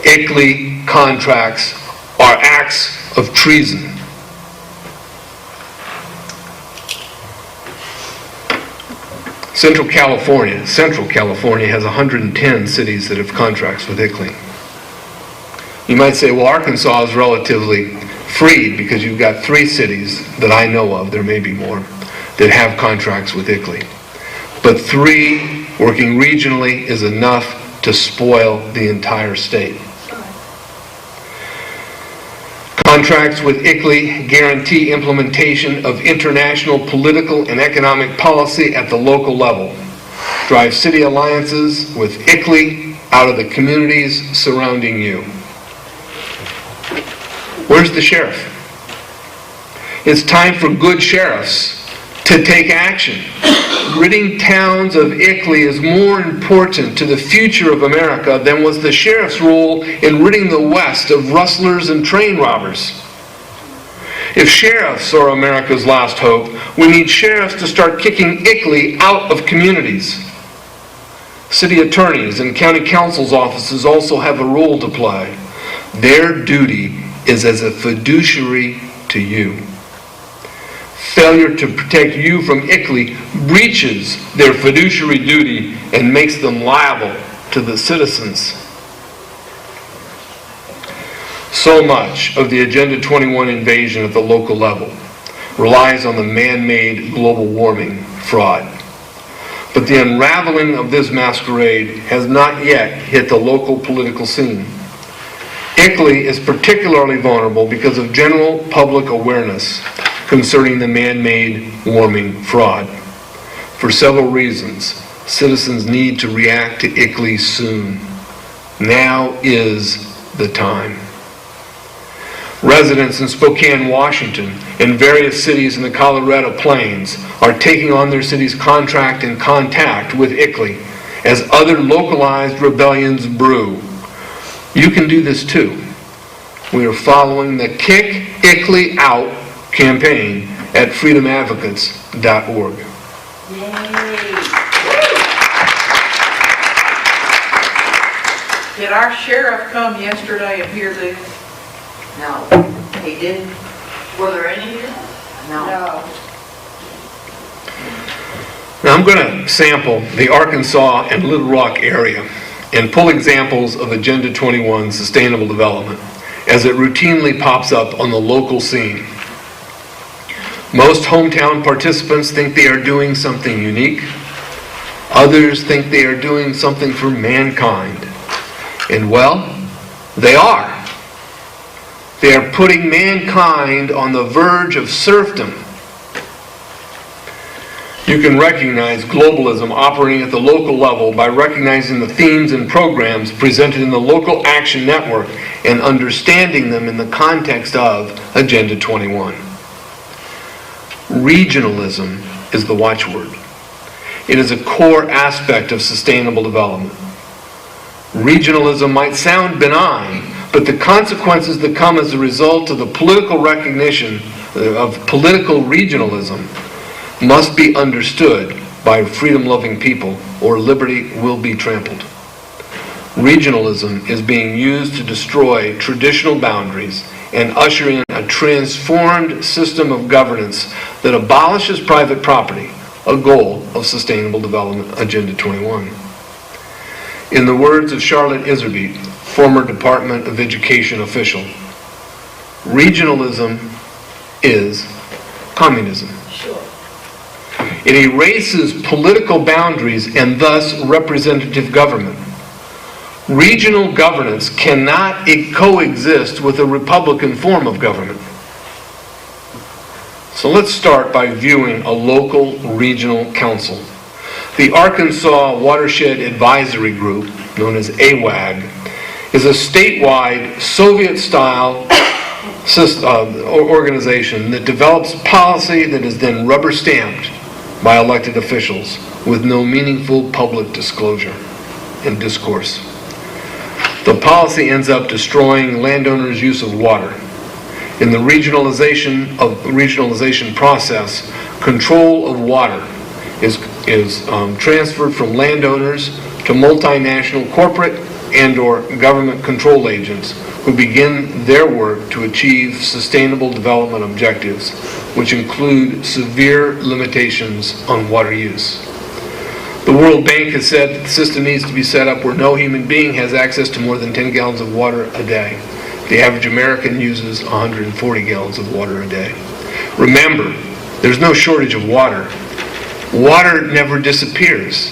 ICLEI contracts are acts of treason. Central California has 110 cities that have contracts with ICLEI. You might say, well, Arkansas is relatively free because you've got 3 cities that I know of, there may be more, that have contracts with ICLEI. But 3 working regionally is enough to spoil the entire state. Contracts with ICLEI guarantee implementation of international political and economic policy at the local level, drive city alliances with ICLEI out of the communities surrounding you. Where's the sheriff? It's time for good sheriffs to take action. Ridding towns of ICLEI is more important to the future of America than was the sheriff's role in ridding the West of rustlers and train robbers. If sheriffs are America's last hope, we need sheriffs to start kicking ICLEI out of communities. City attorneys and county council's offices also have a role to play. Their duty is as a fiduciary to you. Failure to protect you from ICLEI breaches their fiduciary duty and makes them liable to the citizens. So much of the Agenda 21 invasion at the local level relies on the man-made global warming fraud. But the unraveling of this masquerade has not yet hit the local political scene. ICLEI is particularly vulnerable because of general public awareness concerning the man-made warming fraud. For several reasons, citizens need to react to ICLEI soon. Now is the time. Residents in Spokane, Washington, and various cities in the Colorado Plains are taking on their city's contract and contact with ICLEI as other localized rebellions brew. You can do this too. We are following the Kick ICLEI Out campaign at freedomadvocates.org. Did our sheriff come yesterday and hear this? No, he didn't. Were there any here? No. Now I'm going to sample the Arkansas and Little Rock area and pull examples of Agenda 21 sustainable development as it routinely pops up on the local scene. Most hometown participants think they are doing something unique. Others think they are doing something for mankind. And well, they are. They are putting mankind on the verge of serfdom. You can recognize globalism operating at the local level by recognizing the themes and programs presented in the local action network and understanding them in the context of Agenda 21. Regionalism is the watchword. It is a core aspect of sustainable development. Regionalism might sound benign, but the consequences that come as a result of the political recognition of political regionalism must be understood by freedom-loving people, or liberty will be trampled. Regionalism is being used to destroy traditional boundaries and usher in a transformed system of governance that abolishes private property, a goal of Sustainable Development Agenda 21. In the words of Charlotte Iserbyt, former Department of Education official, regionalism is communism. Sure. It erases political boundaries and thus representative government. Regional governance cannot coexist with a Republican form of government. So let's start by viewing a local regional council. The Arkansas Watershed Advisory Group, known as AWAG, is a statewide Soviet-style organization that develops policy that is then rubber-stamped by elected officials with no meaningful public disclosure and discourse. The policy ends up destroying landowners' use of water. In the regionalization process, control of water is transferred from landowners to multinational corporate and/or government control agents who begin their work to achieve sustainable development objectives, which include severe limitations on water use. The World Bank has said that the system needs to be set up where no human being has access to more than 10 gallons of water a day. The average American uses 140 gallons of water a day. Remember, there's no shortage of water. Water never disappears.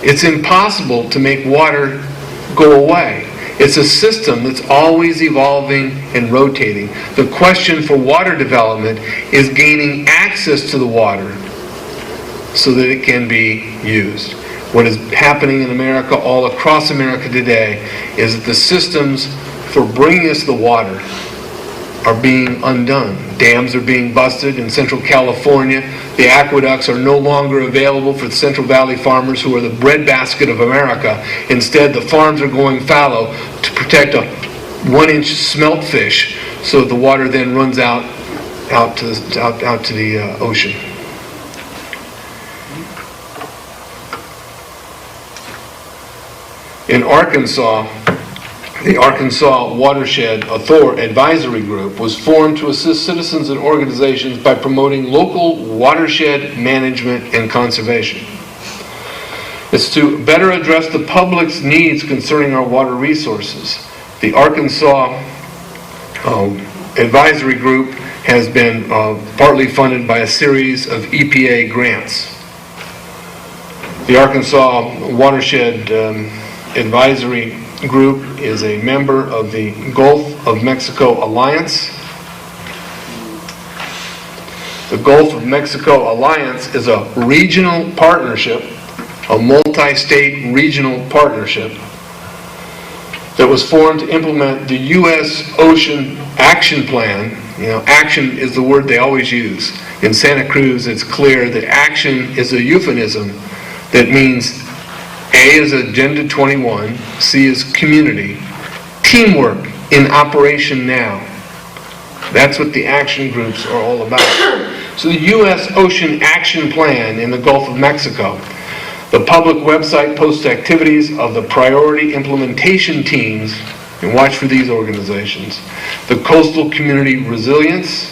It's impossible to make water go away. It's a system that's always evolving and rotating. The question for water development is gaining access to the water so that it can be used. What is happening in America, all across America today, is that the systems for bringing us the water are being undone. Dams are being busted in Central California. The aqueducts are no longer available for the Central Valley farmers who are the breadbasket of America. Instead, the farms are going fallow to protect a 1-inch smelt fish so that the water then runs out to the ocean. In Arkansas, The Arkansas Watershed Advisory Group was formed to assist citizens and organizations by promoting local watershed management and conservation. It's to better address the public's needs concerning our water resources. The Arkansas Advisory Group has been partly funded by a series of EPA grants. The Arkansas Watershed Advisory Group is a member of the Gulf of Mexico Alliance. The Gulf of Mexico Alliance is a regional partnership, a multi-state regional partnership that was formed to implement the U.S. Ocean Action Plan. Action is the word they always use. In Santa Cruz, it's clear that action is a euphemism that means A is Agenda 21, C is community, teamwork in operation now. That's what the action groups are all about. So the U.S. Ocean Action Plan in the Gulf of Mexico, the public website posts activities of the priority implementation teams, and watch for these organizations, the Coastal Community Resilience,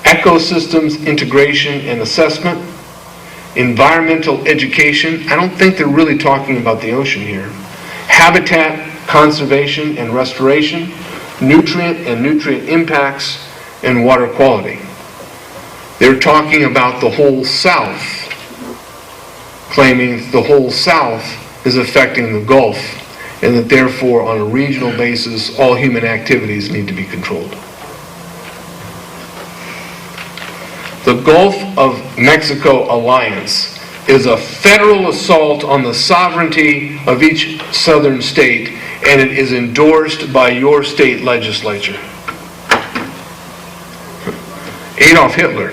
Ecosystems Integration and Assessment, Environmental Education. I don't think they're really talking about the ocean here. Habitat Conservation and Restoration, Nutrient and Nutrient Impacts, and Water Quality. They're talking about the whole South, claiming the whole South is affecting the Gulf, and that therefore on a regional basis all human activities need to be controlled. The Gulf of Mexico Alliance is a federal assault on the sovereignty of each southern state, and it is endorsed by your state legislature. Adolf Hitler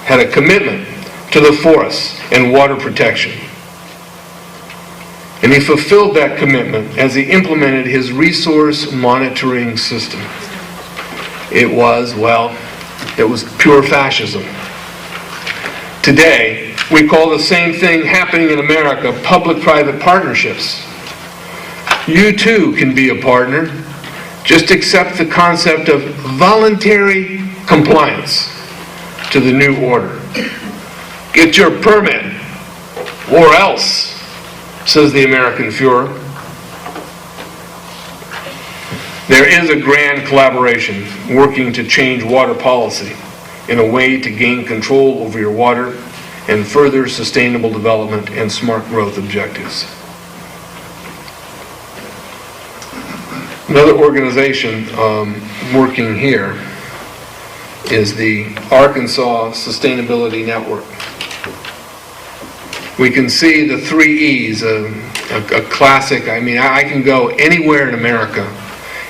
had a commitment to the forests and water protection. And he fulfilled that commitment as he implemented his resource monitoring system. It was pure fascism. Today, we call the same thing happening in America public-private partnerships. You too can be a partner. Just accept the concept of voluntary compliance to the new order. Get your permit, or else, says the American Führer. There is a grand collaboration working to change water policy in a way to gain control over your water and further sustainable development and smart growth objectives. Another organization working here is the Arkansas Sustainability Network. We can see the 3 E's, a classic. I can go anywhere in America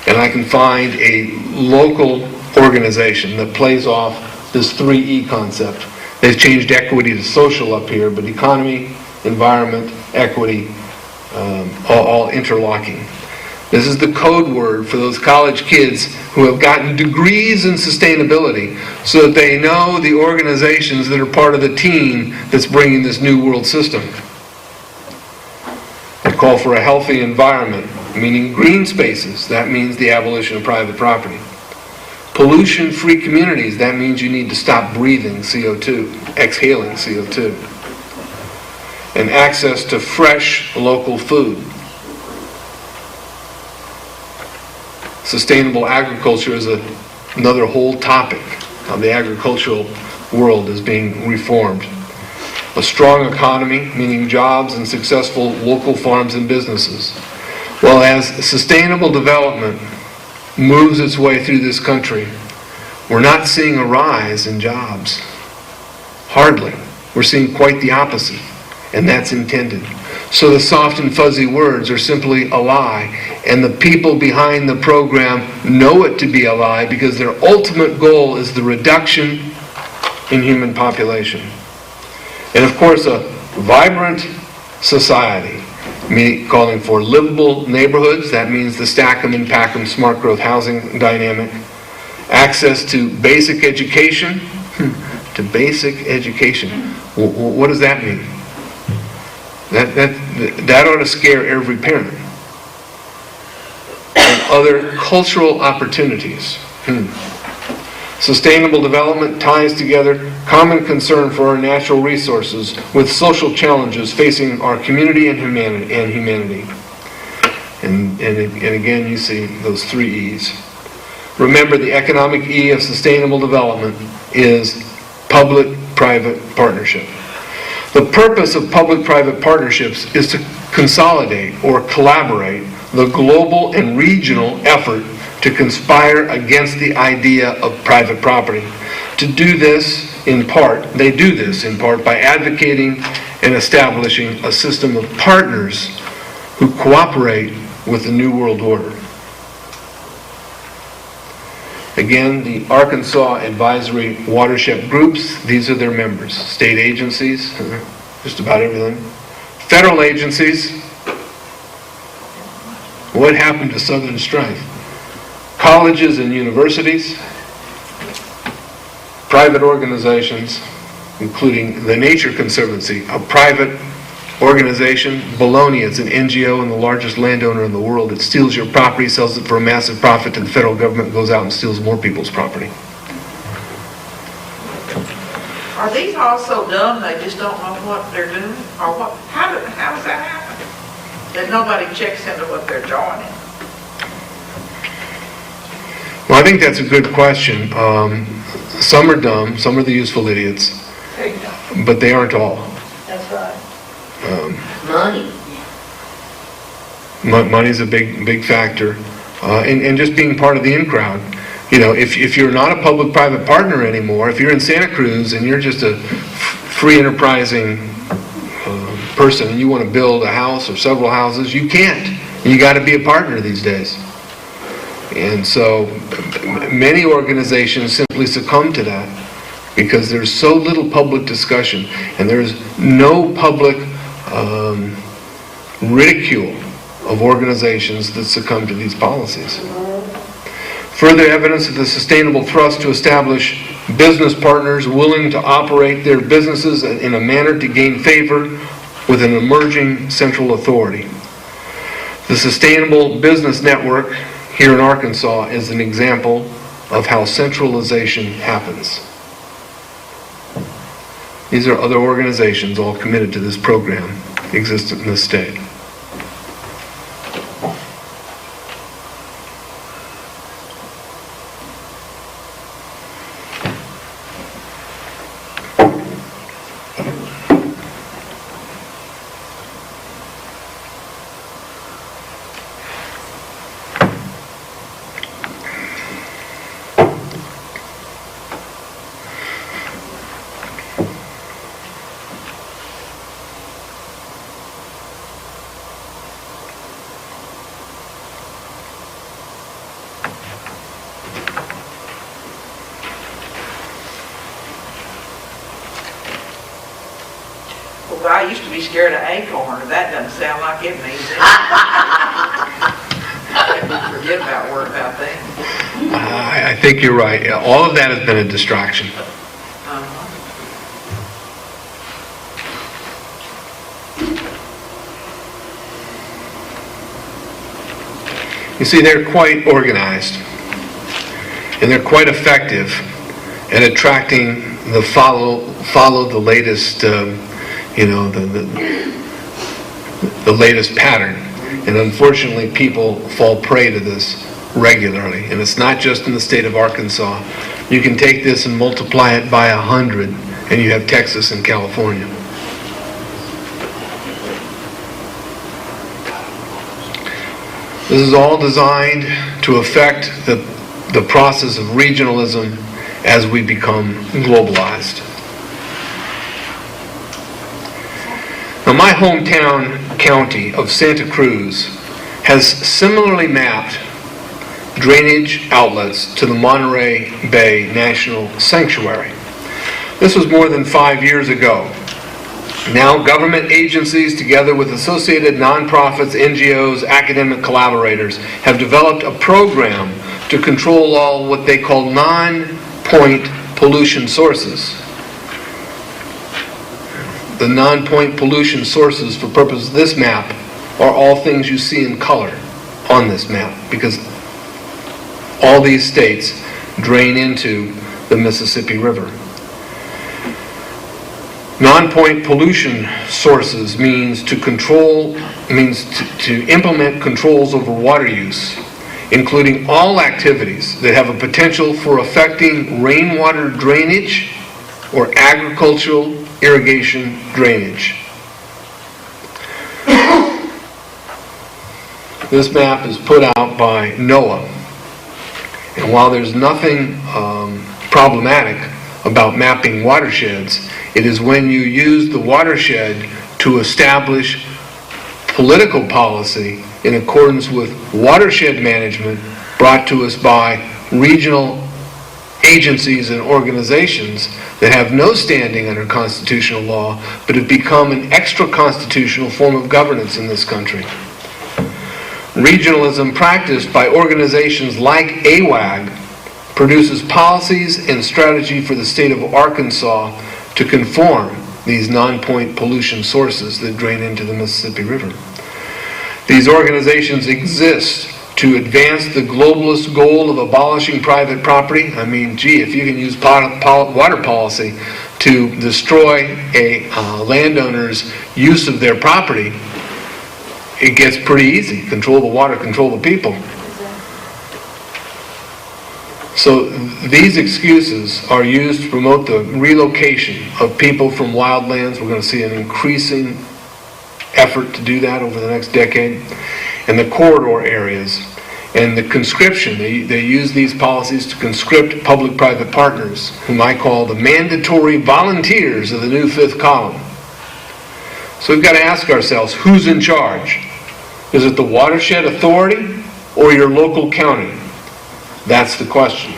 and I can find a local organization that plays off this 3E concept. They've changed equity to social up here, but economy, environment, equity, all interlocking. This is the code word for those college kids who have gotten degrees in sustainability so that they know the organizations that are part of the team that's bringing this new world system. They call for a healthy environment, meaning green spaces. That means the abolition of private property. Pollution-free communities. That means you need to stop breathing CO2, exhaling CO2. And access to fresh local food. Sustainable agriculture is another whole topic. How the agricultural world is being reformed. A strong economy, meaning jobs and successful local farms and businesses. Well, as sustainable development moves its way through this country, we're not seeing a rise in jobs. Hardly. We're seeing quite the opposite, and that's intended. So the soft and fuzzy words are simply a lie, and the people behind the program know it to be a lie because their ultimate goal is the reduction in human population. And of course, a vibrant society, calling for livable neighborhoods. That means the stack 'em and pack 'em smart growth housing dynamic. Access to basic education. To basic education. What does that mean? That ought to scare every parent. other cultural opportunities. Sustainable development ties together common concern for our natural resources with social challenges facing our community and humanity. And again, you see those 3 E's. Remember, the economic E of sustainable development is public-private partnership. The purpose of public-private partnerships is to consolidate or collaborate the global and regional effort to conspire against the idea of private property. They do this in part by advocating and establishing a system of partners who cooperate with the New World Order. Again, the Arkansas Advisory Watershed Groups, these are their members. State agencies, just about everything. Federal agencies, what happened to Southern Strife? Colleges and universities, private organizations, including the Nature Conservancy, a private organization. Bologna, it's an NGO and the largest landowner in the world. It steals your property, sells it for a massive profit, and the federal government goes out and steals more people's property. Are these all so dumb they just don't know what they're doing? Or what? How does that happen? That nobody checks into what they're joining? Well, I think that's a good question. Some are dumb, some are the useful idiots, There you go. but they aren't all. That's right. Um, Money. Money's a big factor. And just being part of the in-crowd. You know, if you're not a public-private partner anymore, if you're in Santa Cruz and you're just a free enterprising person and you want to build a house or several houses, you can't. You got to be a partner these days. And so many organizations simply succumb to that because there's so little public discussion and there's no public ridicule of organizations that succumb to these policies. Further evidence of the sustainable thrust to establish business partners willing to operate their businesses in a manner to gain favor with an emerging central authority. The Sustainable Business Network here in Arkansas is an example of how centralization happens. These are other organizations all committed to this program existent in this state. Well, I used to be scared of acorn, and that doesn't sound like it means anything. Forget about worrying about that. I think you're right. All of that has been a distraction. You see, they're quite organized, and they're quite effective at attracting the follow the latest, the latest pattern. And unfortunately, people fall prey to this regularly. And it's not just in the state of Arkansas. You can take this and multiply it by 100, and you have Texas and California. This is all designed to affect the process of regionalism as we become globalized. Now, my hometown county of Santa Cruz has similarly mapped drainage outlets to the Monterey Bay National Sanctuary. This was more than 5 years ago. Now, government agencies, together with associated nonprofits, NGOs, academic collaborators, have developed a program to control all what they call non-point pollution sources. The non-point pollution sources, for purpose of this map, are all things you see in color on this map, because All these states drain into the Mississippi River. Non-point pollution sources means to implement controls over water use, including all activities that have a potential for affecting rainwater drainage or agricultural irrigation drainage. This map is put out by NOAA, and while there's nothing problematic about mapping watersheds, it is when you use the watershed to establish political policy in accordance with watershed management brought to us by regional agencies and organizations that have no standing under constitutional law, but have become an extra-constitutional form of governance in this country. Regionalism practiced by organizations like AWAG produces policies and strategy for the state of Arkansas to conform these non-point pollution sources that drain into the Mississippi River. These organizations exist to advance the globalist goal of abolishing private property. I mean, gee, if you can use water policy to destroy a landowner's use of their property, it gets pretty easy. Control the water, control the people. So these excuses are used to promote the relocation of people from wildlands. We're going to see an increasing effort to do that over the next decade. And the corridor areas. And the conscription. They use these policies to conscript public-private partners, whom I call the mandatory volunteers of the new fifth column. So we've got to ask ourselves, who's in charge? Is it the watershed authority or your local county? That's the question.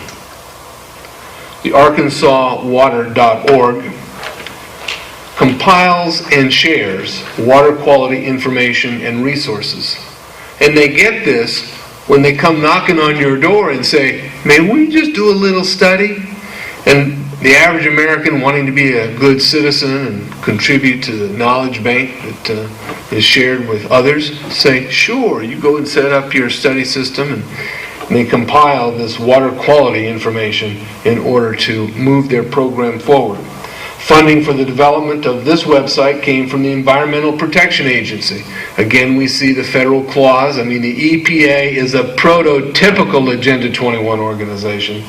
The ArkansasWater.org compiles and shares water quality information and resources. And they get this when they come knocking on your door and say, may we just do a little study? And the average American, wanting to be a good citizen and contribute to the knowledge bank that is shared with others, say, sure, you go and set up your study system. And they compile this water quality information in order to move their program forward. Funding for the development of this website came from the Environmental Protection Agency. Again, we see the federal clause. I mean, the EPA is a prototypical Agenda 21 organization.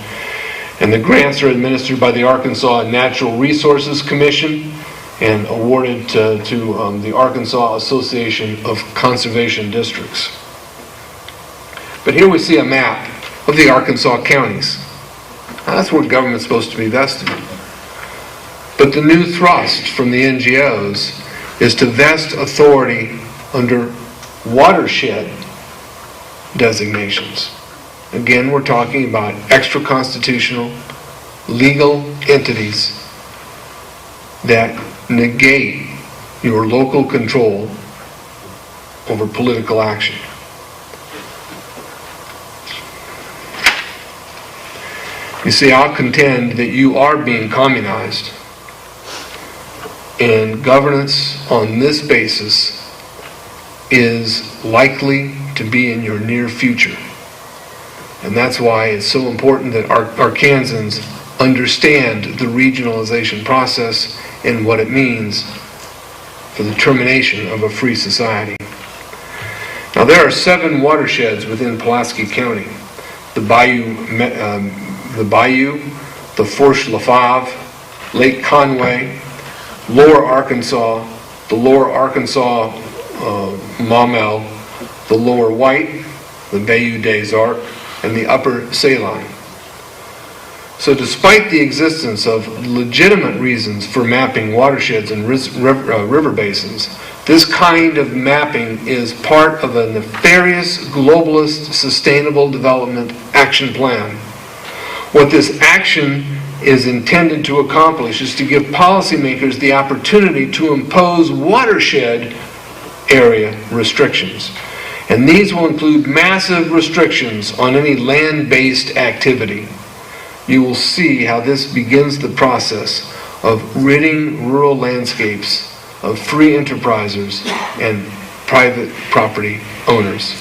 And the grants are administered by the Arkansas Natural Resources Commission and awarded to the Arkansas Association of Conservation Districts. But here we see a map of the Arkansas counties. Now, that's where government's supposed to be vested. But the new thrust from the NGOs is to vest authority under watershed designations. Again, we're talking about extra-constitutional legal entities that negate your local control over political action. You see, I'll contend that you are being communized, and governance on this basis is likely to be in your near future. And that's why it's so important that Arkansans understand the regionalization process and what it means for the termination of a free society. Now, there are 7 watersheds within Pulaski County. The Bayou, the Fourche Lafave, Lake Conway, Lower Arkansas, the Lower Arkansas Maumelle, the Lower White, the Bayou des Arcs, and the Upper Saline. So despite the existence of legitimate reasons for mapping watersheds and river basins, this kind of mapping is part of a nefarious globalist sustainable development action plan. What this action is intended to accomplish is to give policymakers the opportunity to impose watershed area restrictions. And these will include massive restrictions on any land-based activity. You will see how this begins the process of ridding rural landscapes of free enterprisers and private property owners.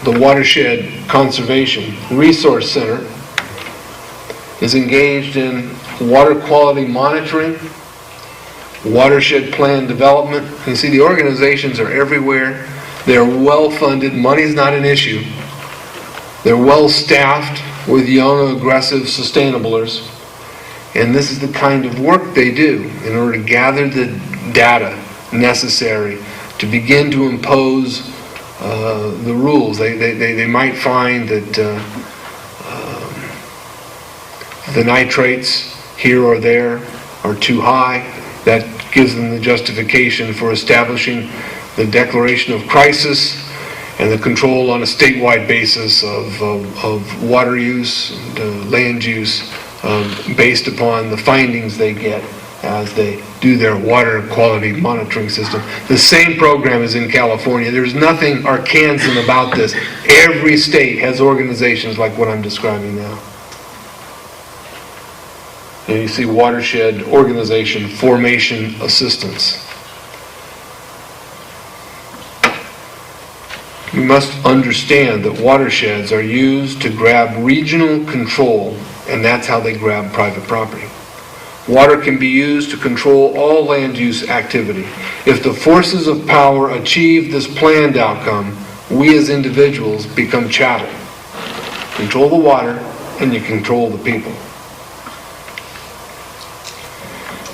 the Watershed Conservation Resource Center is engaged in water quality monitoring, watershed plan development. You see, the organizations are everywhere. They're well-funded. Money's not an issue. They're well-staffed with young, aggressive sustainablers. And this is the kind of work they do in order to gather the data necessary to begin to impose the rules. They might find that the nitrates here or there are too high. That gives them the justification for establishing the declaration of crisis and the control on a statewide basis of water use and land use based upon the findings they get as they do their water quality monitoring system. The same program is in California. There's nothing Arkansan about this. Every state has organizations like what I'm describing now. And you see watershed organization formation assistance. We must understand that watersheds are used to grab regional control, and that's how they grab private property. Water can be used to control all land use activity. If the forces of power achieve this planned outcome, we as individuals become chattel. Control the water, and you control the people.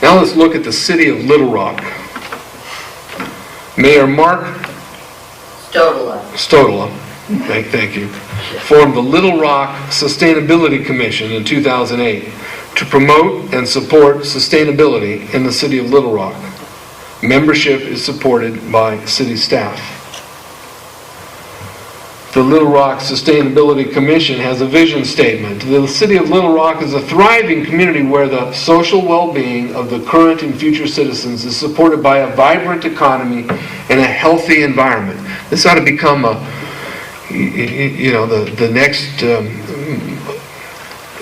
Now let's look at the city of Little Rock. Mayor Mark Stodola, thank you, formed the Little Rock Sustainability Commission in 2008 to promote and support sustainability in the city of Little Rock. Membership is supported by city staff. The Little Rock Sustainability Commission has a vision statement. The city of Little Rock is a thriving community where the social well-being of the current and future citizens is supported by a vibrant economy and a healthy environment. This ought to become the next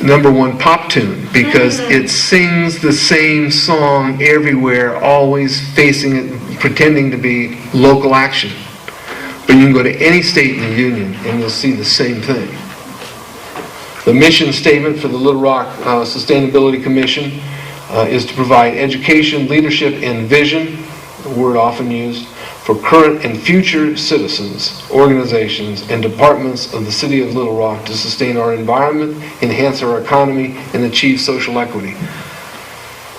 number one pop tune, because it sings the same song everywhere, always facing it, pretending to be local action. But you can go to any state in the Union and you'll see the same thing. The mission statement for the Little Rock Sustainability Commission is to provide education, leadership, and vision, a word often used, for current and future citizens, organizations, and departments of the city of Little Rock to sustain our environment, enhance our economy, and achieve social equity.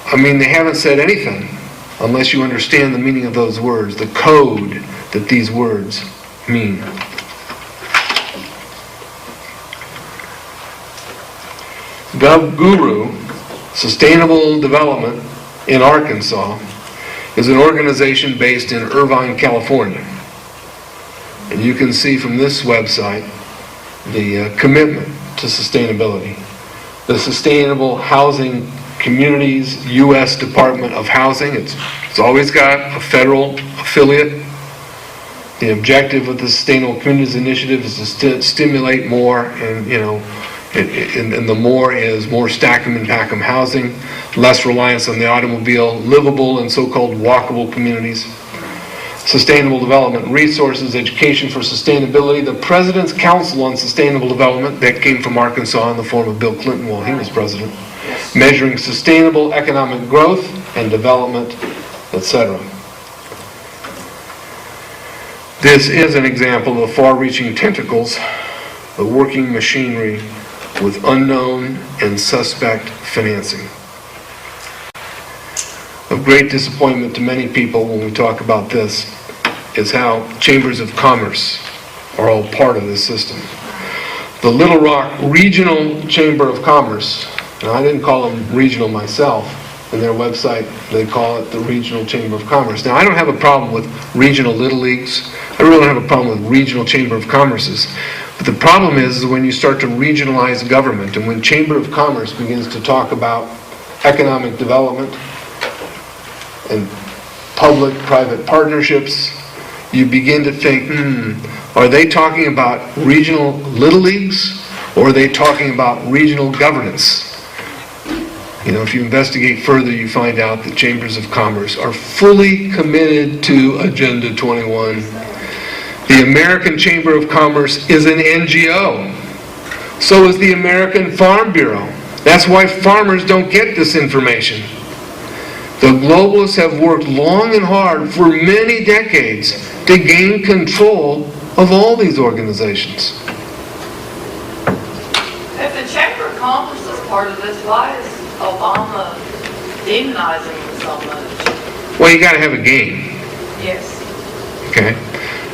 I mean, they haven't said anything unless you understand the meaning of those words, the code that these words mean. GovGuru, Sustainable Development in Arkansas, is an organization based in Irvine, California. And you can see from this website the commitment to sustainability. The Sustainable Housing Communities U.S. Department of Housing, it's always got a federal affiliate. The objective of the Sustainable Communities Initiative is to stimulate more, and and the more is more stack 'em and pack 'em housing, less reliance on the automobile, livable and so-called walkable communities, sustainable development resources, education for sustainability. The President's Council on Sustainable Development, that came from Arkansas in the form of Bill Clinton while he was president, measuring sustainable economic growth and development, etc. This is an example of far-reaching tentacles, the working machinery with unknown and suspect financing. Of great disappointment to many people when we talk about this is how chambers of commerce are all part of this system. The Little Rock Regional Chamber of Commerce, and I didn't call them regional myself, in their website they call it the Regional Chamber of Commerce. Now, I don't have a problem with regional little leagues. I really don't have a problem with regional chamber of commerces. But the problem is when you start to regionalize government, and when Chamber of Commerce begins to talk about economic development and public-private partnerships, you begin to think, are they talking about regional little leagues, or are they talking about regional governance? If you investigate further, you find out that chambers of commerce are fully committed to Agenda 21. The American Chamber of Commerce is an NGO. So is the American Farm Bureau. That's why farmers don't get this information. The globalists have worked long and hard for many decades to gain control of all these organizations. If the Chamber of Commerce is part of this, why is Obama demonizing them so much? Well, you got to have a game, Yes. okay?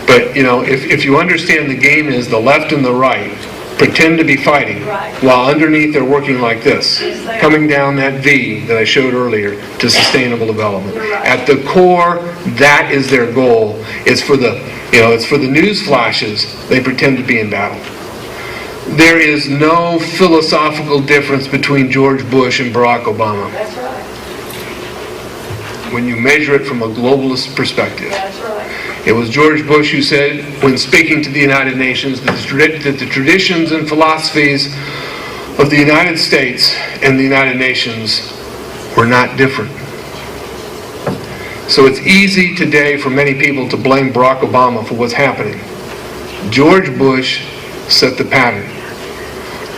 But, you know, if you understand the game is the left and the right pretend to be fighting, Right. while underneath they're working like this, Yes, they are. coming down that V that I showed earlier to sustainable development. You're right. At the core, that is their goal. It's for the, you know, it's for the news flashes they pretend to be in battle. There is no philosophical difference between George Bush and Barack Obama That's right. when you measure it from a globalist perspective. That's right. It was George Bush who said, when speaking to the United Nations, that the traditions and philosophies of the United States and the United Nations were not different. So it's easy today for many people to blame Barack Obama for what's happening. George Bush set the pattern.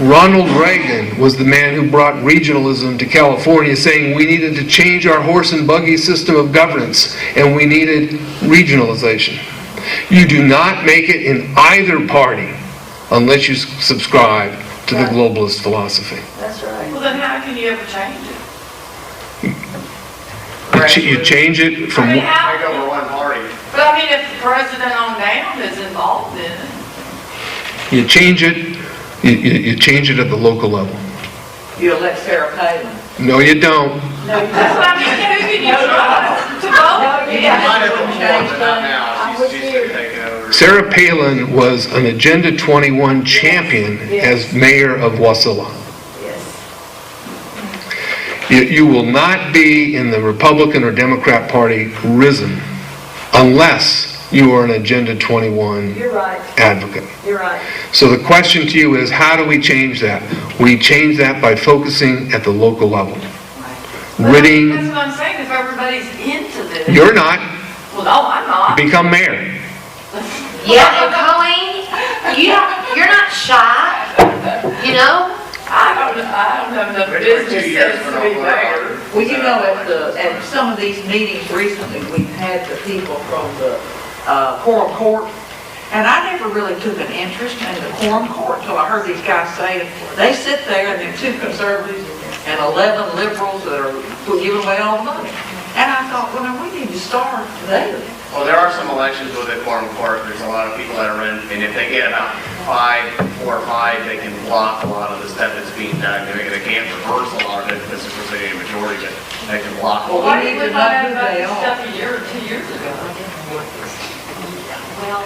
Ronald Reagan was the man who brought regionalism to California, saying we needed to change our horse and buggy system of governance, and we needed regionalization. You do not make it in either party unless you subscribe to the globalist philosophy. That's right. Well, then how can you ever change it? You change it from... I mean, how? Take over one party. But I mean, if the president on down is involved in it. You change it... You change it at the local level. You elect Sarah Palin. No, you don't. That's what I mean. Who can you trust to vote? Might have been more than that now. She's been taking over. Sarah Palin was an Agenda 21 champion as mayor of Wasilla. Yes. You will not be in the Republican or Democrat Party risen unless you are an Agenda 21 You're right. advocate. You're right. So the question to you is, how do we change that? We change that by focusing at the local level. That's Ridding... what I'm saying. If everybody's into this. You're not. Well, no, I'm not. Become mayor. Yeah, and Colleen, you're not shy, you know? I don't have enough business sense to be there. Well, you know, at some of these meetings recently, we've had the people from the quorum court, and I never really took an interest in the quorum court until I heard these guys say it. They sit there, and they're 2 conservatives and 11 liberals that are giving away all the money. And I thought, well, now we need to start there. Well, there are some elections with the quorum court. There's a lot of people that are in, and if they get about 4 or 5, they can block a lot of the stuff that's being done. They can't reverse a lot of it because it's a majority, but they can block a Well, lot. Why we did need we to find know out who about they this are. stuff a year or 2 years ago? Well,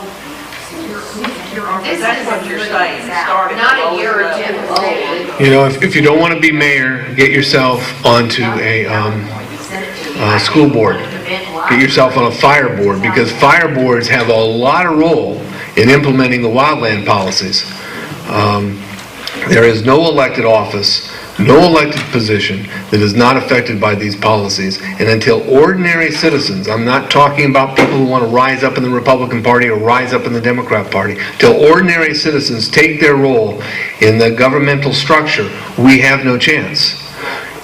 That's what you're saying, starting not at a the year or lowest level. two. You know, if you don't want to be mayor, get yourself onto a school board. Get yourself on a fire board, because fire boards have a lot of role in implementing the wildland policies. There is no elected office, no elected position that is not affected by these policies. And until ordinary citizens, I'm not talking about people who want to rise up in the Republican Party or rise up in the Democrat Party, till ordinary citizens take their role in the governmental structure, we have no chance.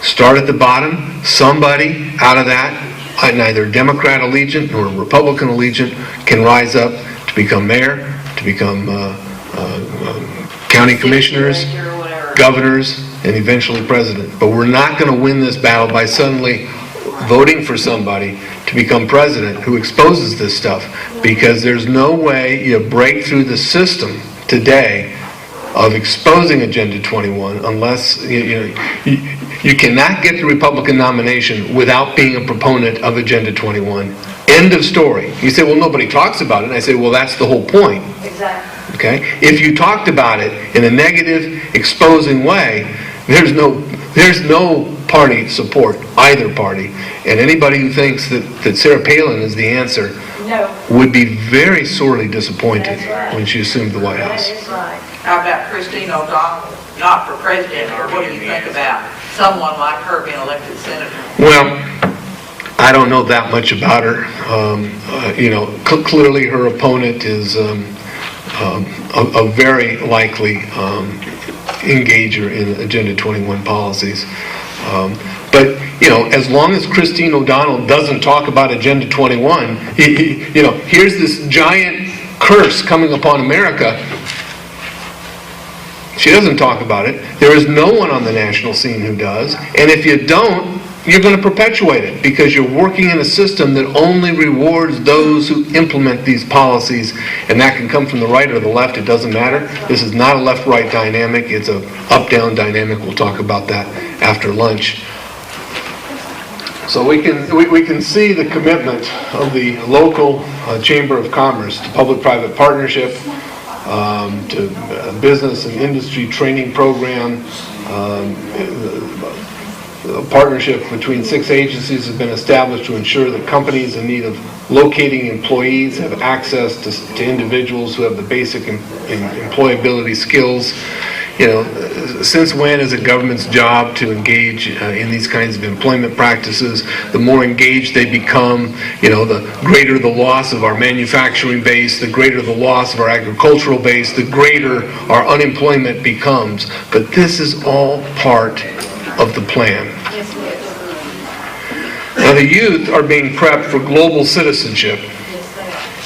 Start at the bottom. Somebody out of that, neither Democrat allegiant nor Republican allegiant, can rise up to become mayor, to become county commissioners, governors, and eventually president. But we're not going to win this battle by suddenly voting for somebody to become president who exposes this stuff, because there's no way you break through the system today of exposing Agenda 21 unless you cannot get the Republican nomination without being a proponent of Agenda 21. End of story. You say, well, nobody talks about it. And I say, well, that's the whole point. Exactly. Okay? If you talked about it in a negative, exposing way, there's no party support, either party. And anybody who thinks that Sarah Palin is the answer No. would be very sorely disappointed That's right. when she assumed the White That House. is right. How about Christine O'Donnell, not for president, or what do you think about someone like her being elected senator? Well, I don't know that much about her. Clearly her opponent is a very likely engager in Agenda 21 policies. But as long as Christine O'Donnell doesn't talk about Agenda 21, here's this giant curse coming upon America. She doesn't talk about it. There is no one on the national scene who does. And if you don't, you're going to perpetuate it because you're working in a system that only rewards those who implement these policies. And that can come from the right or the left. It doesn't matter. This is not a left-right dynamic. It's a up-down dynamic. We'll talk about that after lunch. So we can see the commitment of the local Chamber of Commerce to public-private partnership, to business and industry training program. A partnership between 6 agencies has been established to ensure that companies in need of locating employees have access to individuals who have the basic employability skills. Since when is a government's job to engage in these kinds of employment practices? The more engaged they become, the greater the loss of our manufacturing base, the greater the loss of our agricultural base, the greater our unemployment becomes. But this is all part of the plan. Now the youth are being prepped for global citizenship.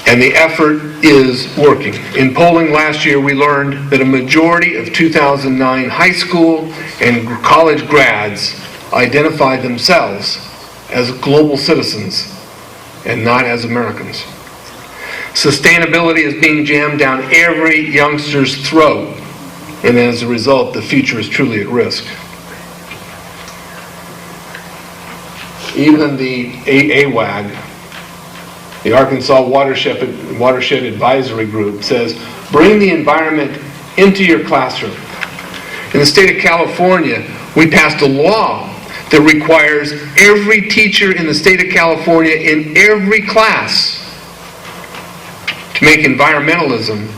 And the effort is working. In polling last year, we learned that a majority of 2009 high school and college grads identified themselves as global citizens and not as Americans. Sustainability is being jammed down every youngster's throat, and as a result, the future is truly at risk. Even the AWAG, the Arkansas Watershed Advisory Group, says, bring the environment into your classroom. In the state of California, we passed a law that requires every teacher in the state of California in every class to make environmentalism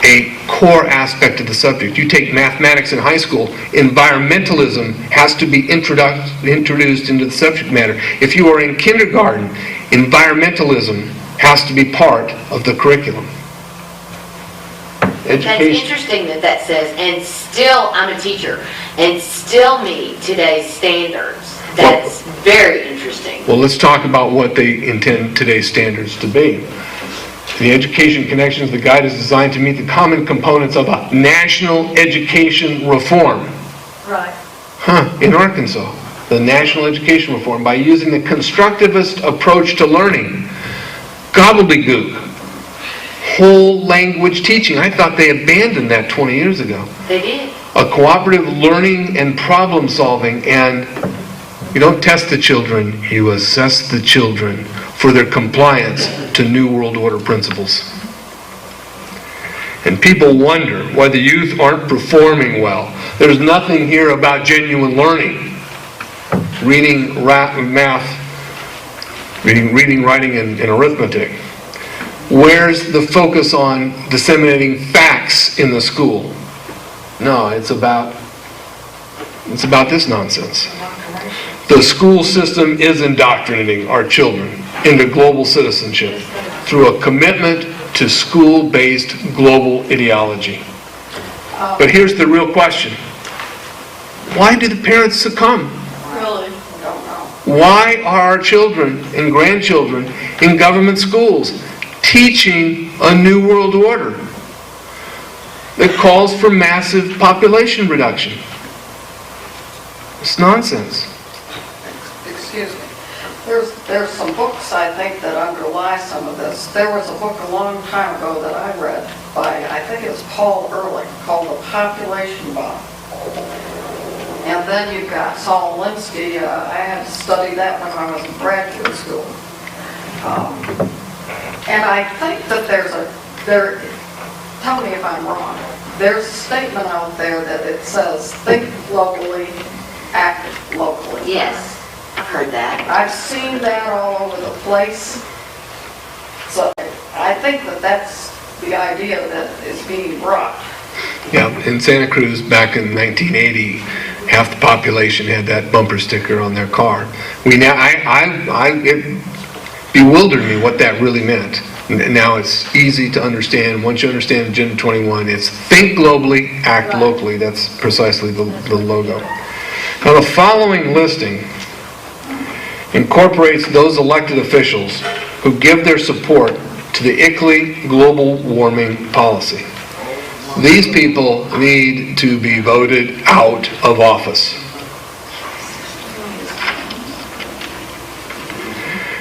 a core aspect of the subject. You take mathematics in high school, environmentalism has to be introduced into the subject matter. If you are in kindergarten, environmentalism has to be part of the curriculum. That's interesting that says, and still I'm a teacher, and still meet today's standards. That's very interesting. Well, let's talk about what they intend today's standards to be. The Education Connections, the guide is designed to meet the common components of a national education reform. Right. In Arkansas, the national education reform, by using the constructivist approach to learning. Gobbledygook. Whole language teaching. I thought they abandoned that 20 years ago. They did. A cooperative learning and problem solving, and you don't test the children, you assess the children for their compliance to New World Order principles. And people wonder why the youth aren't performing well. There's nothing here about genuine learning. Reading, math, reading, writing, and arithmetic. Where's the focus on disseminating facts in the school? No, it's about this nonsense. The school system is indoctrinating our children into global citizenship through a commitment to school-based global ideology. But here's the real question. Why do the parents succumb? Really? Don't know. Why are our children and grandchildren in government schools teaching a new world order that calls for massive population reduction? It's nonsense. Excuse me. There's some books, I think, that underlie some of this. There was a book a long time ago that I read by, I think it was Paul Ehrlich, called The Population Bomb. And then you've got Saul Alinsky. I had to study that when I was in graduate school. And I think that tell me if I'm wrong, there's a statement out there that it says, think locally, act locally. Yes, I've heard that. I've seen that all over the place. So I think that that's the idea that is being brought. Yeah, in Santa Cruz back in 1980 half the population had that bumper sticker on their car. It bewildered me what that really meant. Now it's easy to understand. Once you understand Agenda 21, it's think globally, act locally. That's precisely the logo. Now the following listing incorporates those elected officials who give their support to the ICLEI global warming policy. These people need to be voted out of office.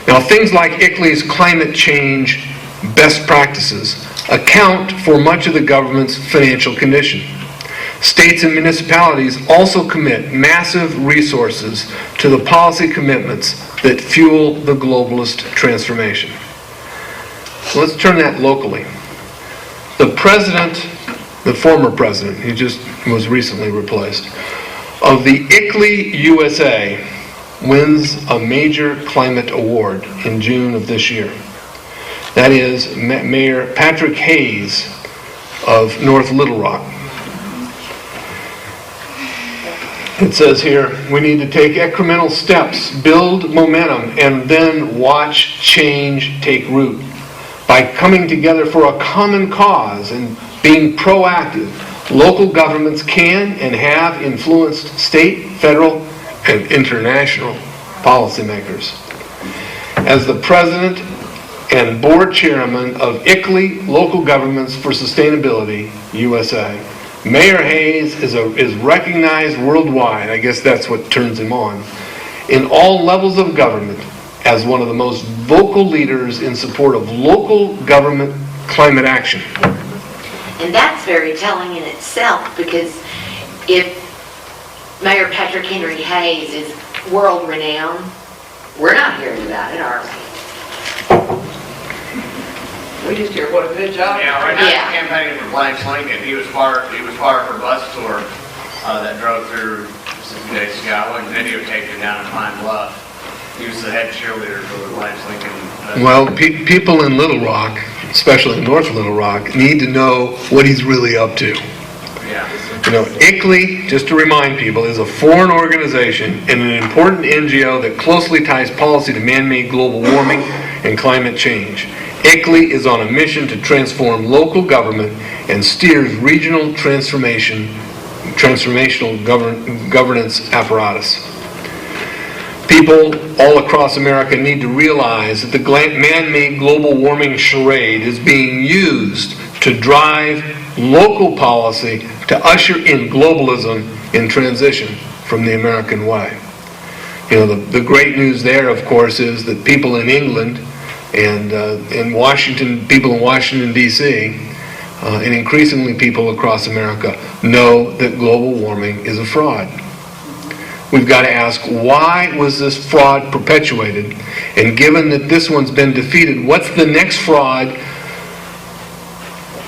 Now, things like ICLEI's climate change best practices account for much of the government's financial condition. States and municipalities also commit massive resources to the policy commitments that fuel the globalist transformation. So let's turn that locally. The president, the former president, he just was recently replaced, of the ICLEI USA wins a major climate award in June of this year. That is Mayor Patrick Hayes of North Little Rock. It says here, we need to take incremental steps, build momentum, and then watch change take root. By coming together for a common cause and being proactive, local governments can and have influenced state, federal, and international policymakers. As the president and board chairman of ICLEI Local Governments for Sustainability, USA, Mayor Hayes is recognized worldwide, I guess that's what turns him on, in all levels of government as one of the most vocal leaders in support of local government climate action. And that's very telling in itself, because if Mayor Patrick Henry Hayes is world-renowned, we're not hearing about it, are we? We just hear what a good job. Yeah, right now Yeah. he's campaigning for Blanche Lincoln. He was part of her bus tour that drove through some days ago, and videotaped it down in Pine Bluff. He was the head cheerleader for the Blanche Lincoln. Well, people in Little Rock, especially in North Little Rock, need to know what he's really up to. Yeah. You know, ICLEI, just to remind people, is a foreign organization and an important NGO that closely ties policy to man-made global warming and climate change. ICLEI is on a mission to transform local government and steers regional transformational governance apparatus. People all across America need to realize that the man-made global warming charade is being used to drive local policy to usher in globalism in transition from the American way. You know, the great news there, of course, is that people in England and in Washington, people in Washington, D.C., and increasingly people across America know that global warming is a fraud. We've got to ask, why was this fraud perpetuated? And given that this one's been defeated, what's the next fraud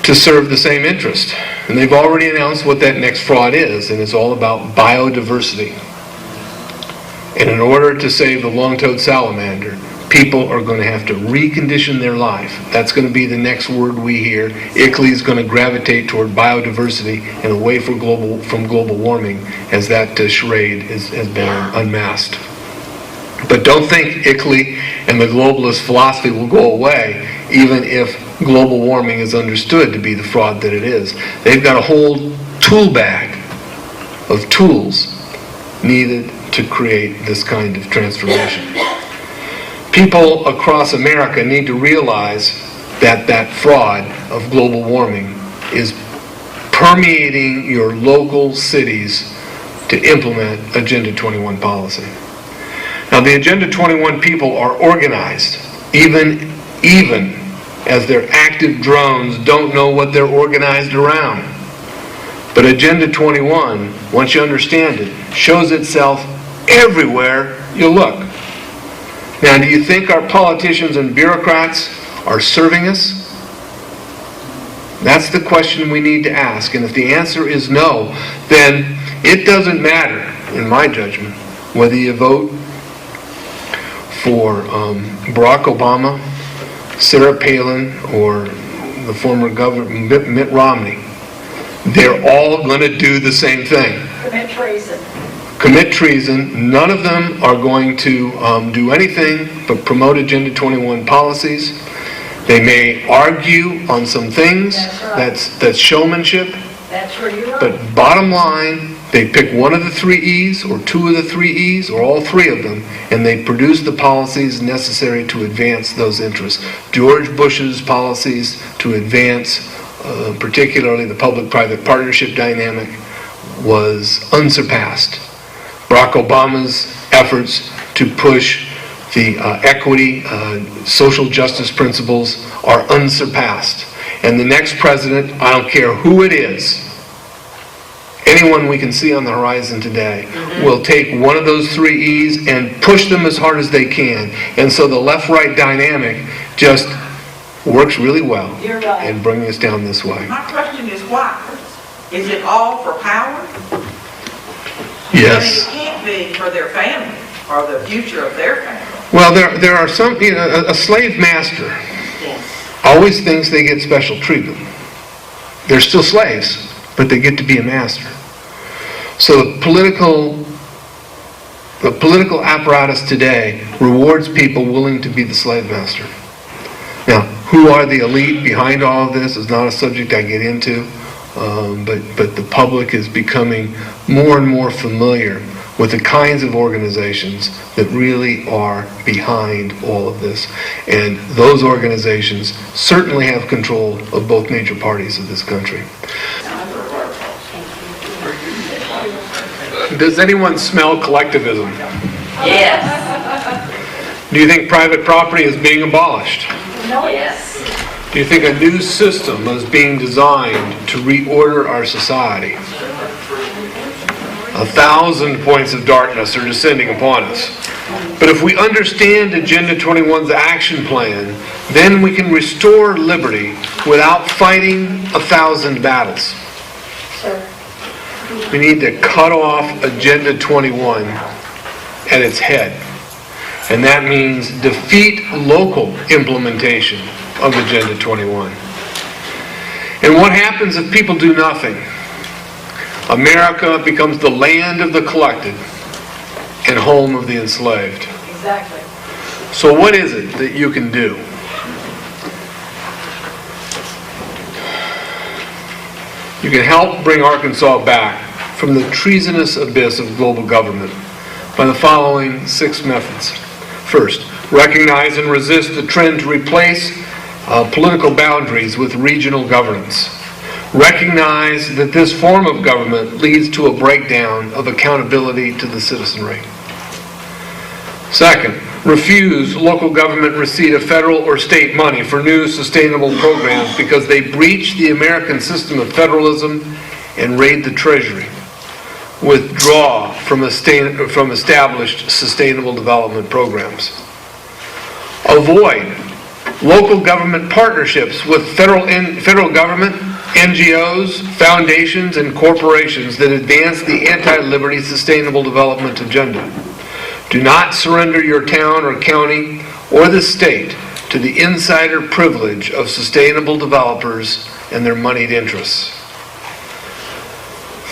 to serve the same interest? And they've already announced what that next fraud is, and it's all about biodiversity. And in order to save the long-toed salamander, people are going to have to recondition their life. That's going to be the next word we hear. ICLEI is going to gravitate toward biodiversity and away from global warming as that charade has been unmasked. But don't think ICLEI and the globalist philosophy will go away, even if global warming is understood to be the fraud that it is. They've got a whole tool bag of tools needed to create this kind of transformation. People across America need to realize that that fraud of global warming is permeating your local cities to implement Agenda 21 policy. Now, the Agenda 21 people are organized, even as their active drones don't know what they're organized around. But Agenda 21, once you understand it, shows itself everywhere you look. Now, do you think our politicians and bureaucrats are serving us? That's the question we need to ask. And if the answer is no, then it doesn't matter, in my judgment, whether you vote for Barack Obama, Sarah Palin, or the former governor Mitt Romney. They're all going to do the same thing. Commit treason. commit treason. None of them are going to do anything but promote Agenda 21 policies. They may argue on some things. That's showmanship. That's where you're right. But bottom line, they pick one of the 3 E's or 2 of the 3 E's or all 3 of them, and they produce the policies necessary to advance those interests. George Bush's policies to advance, particularly the public-private partnership dynamic, was unsurpassed. Barack Obama's efforts to push the equity, social justice principles are unsurpassed. And the next president, I don't care who it is, anyone we can see on the horizon today, will take one of those 3 E's and push them as hard as they can. And so the left-right dynamic just works really well You're right. in bringing us down this way. My question is why? Is it all for power? Yes. I mean, it can't be for their family or the future of their family. Well, there are some, a slave master Yes. always thinks they get special treatment. They're still slaves, but they get to be a master. So the political apparatus today rewards people willing to be the slave master. Now, who are the elite behind all of this is not a subject I get into, but the public is becoming more and more familiar with the kinds of organizations that really are behind all of this. And those organizations certainly have control of both major parties of this country. Does anyone smell collectivism? Yes. Do you think private property is being abolished? Yes. Do you think a new system is being designed to reorder our society? 1,000 points of darkness are descending upon us. But if we understand Agenda 21's action plan, then we can restore liberty without fighting 1,000 battles. We need to cut off Agenda 21 at its head. And that means defeat local implementation of Agenda 21. And what happens if people do nothing? America becomes the land of the collected and home of the enslaved. Exactly. So what is it that you can do? You can help bring Arkansas back from the treasonous abyss of global government by the following 6 methods. First, recognize and resist the trend to replace political boundaries with regional governance. Recognize that this form of government leads to a breakdown of accountability to the citizenry. Second, refuse local government receipt of federal or state money for new sustainable programs because they breach the American system of federalism and raid the Treasury. Withdraw from established sustainable development programs. Avoid local government partnerships with federal government, NGOs, foundations, and corporations that advance the anti-liberty sustainable development agenda. Do not surrender your town or county or the state to the insider privilege of sustainable developers and their moneyed interests.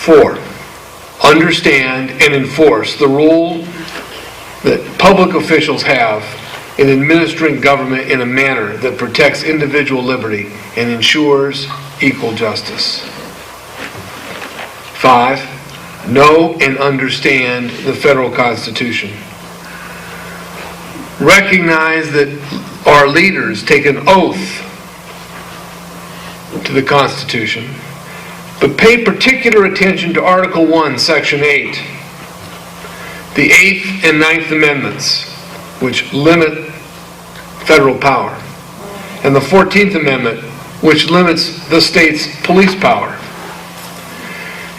4. Understand and enforce the role that public officials have in administering government in a manner that protects individual liberty and ensures equal justice. 5. Know and understand the federal Constitution. Recognize that our leaders take an oath to the Constitution, but pay particular attention to Article 1, Section 8, the 8th and 9th Amendments, which limit federal power, and the 14th Amendment, which limits the state's police power.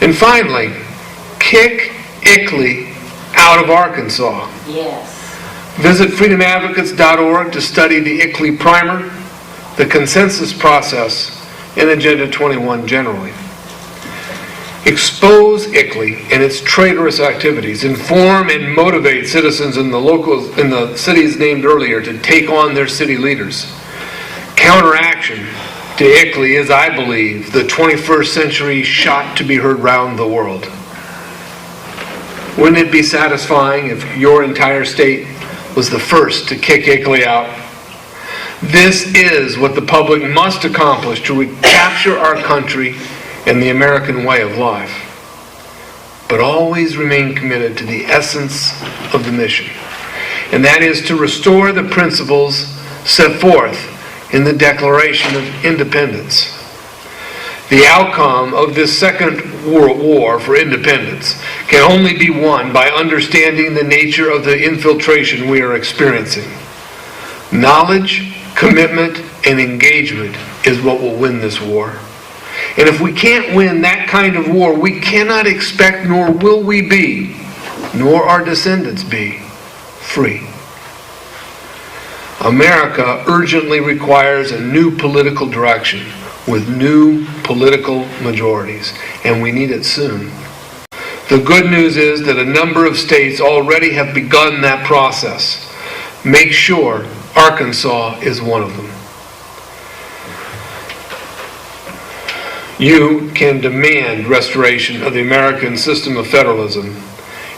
And finally, kick ICLEI out of Arkansas. Yes. Visit freedomadvocates.org to study the ICLEI primer, the consensus process, and Agenda 21 generally. Expose ICLEI and its traitorous activities. Inform and motivate citizens in the cities named earlier to take on their city leaders. Counteraction to ICLEI is, I believe, the 21st century shot to be heard round the world. Wouldn't it be satisfying if your entire state was the first to kick Italy out? This is what the public must accomplish to recapture our country and the American way of life. But always remain committed to the essence of the mission, and that is to restore the principles set forth in the Declaration of Independence. The outcome of this Second World War for independence can only be won by understanding the nature of the infiltration we are experiencing. Knowledge, commitment, and engagement is what will win this war. And if we can't win that kind of war, we cannot expect, nor will we be, nor our descendants be, free. America urgently requires a new political direction with new political majorities, and we need it soon. The good news is that a number of states already have begun that process. Make sure Arkansas is one of them. You can demand restoration of the American system of federalism,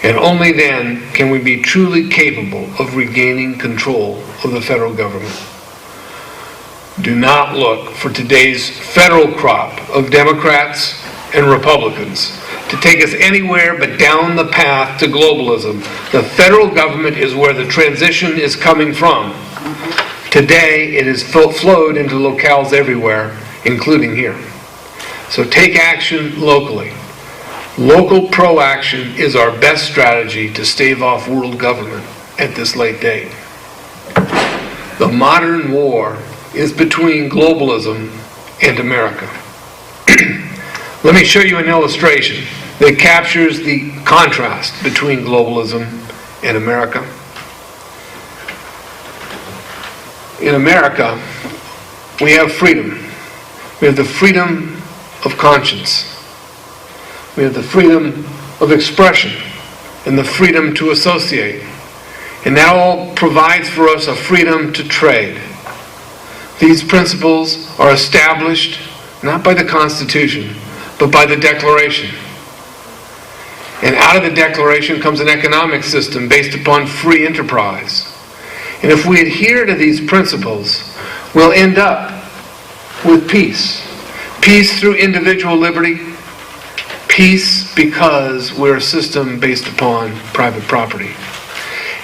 and only then can we be truly capable of regaining control of the federal government. Do not look for today's federal crop of Democrats and Republicans to take us anywhere but down the path to globalism. The federal government is where the transition is coming from. Today, it has flowed into locales everywhere, including here. So take action locally. Local pro-action is our best strategy to stave off world government at this late date. The modern war is between globalism and America. Let me show you an illustration that captures the contrast between globalism and America. In America, we have freedom. We have the freedom of conscience. We have the freedom of expression and the freedom to associate. And that all provides for us a freedom to trade. These principles are established not by the Constitution, but by the Declaration. And out of the Declaration comes an economic system based upon free enterprise. And if we adhere to these principles, we'll end up with peace. Peace through individual liberty. Peace because we're a system based upon private property.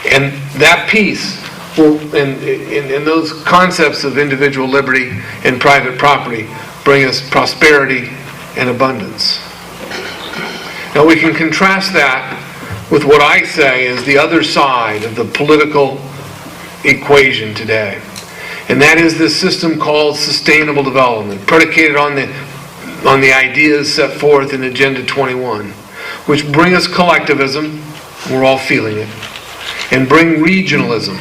And that peace will, in those concepts of individual liberty and private property, bring us prosperity and abundance. Now we can contrast that with what I say is the other side of the political equation today. And that is this system called sustainable development, predicated on the ideas set forth in Agenda 21, which bring us collectivism, we're all feeling it, and bring regionalism,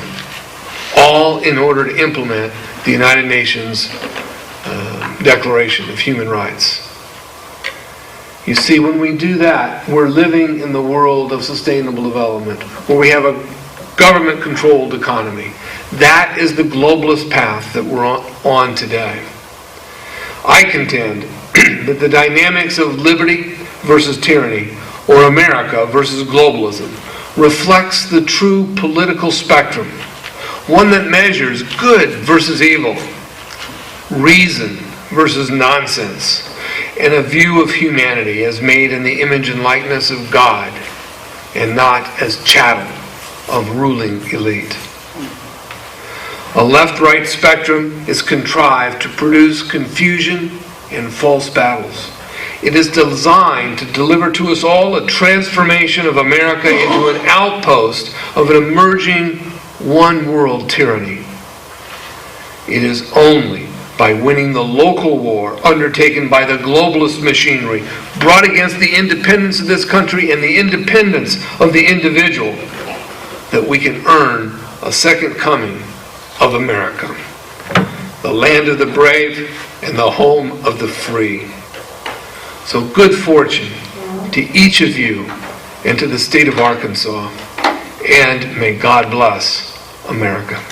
all in order to implement the United Nations Declaration of Human Rights. You see, when we do that, we're living in the world of sustainable development, where we have a government-controlled economy. That is the globalist path that we're on today. I contend that the dynamics of liberty versus tyranny, or America versus globalism, reflects the true political spectrum, one that measures good versus evil, reason versus nonsense, and a view of humanity as made in the image and likeness of God, and not as chattel of ruling elite. A left-right spectrum is contrived to produce confusion and false battles. It is designed to deliver to us all a transformation of America into an outpost of an emerging one-world tyranny. It is only by winning the local war undertaken by the globalist machinery, brought against the independence of this country and the independence of the individual, that we can earn a second coming of America, the land of the brave and the home of the free. So good fortune to each of you and to the state of Arkansas, and may God bless America.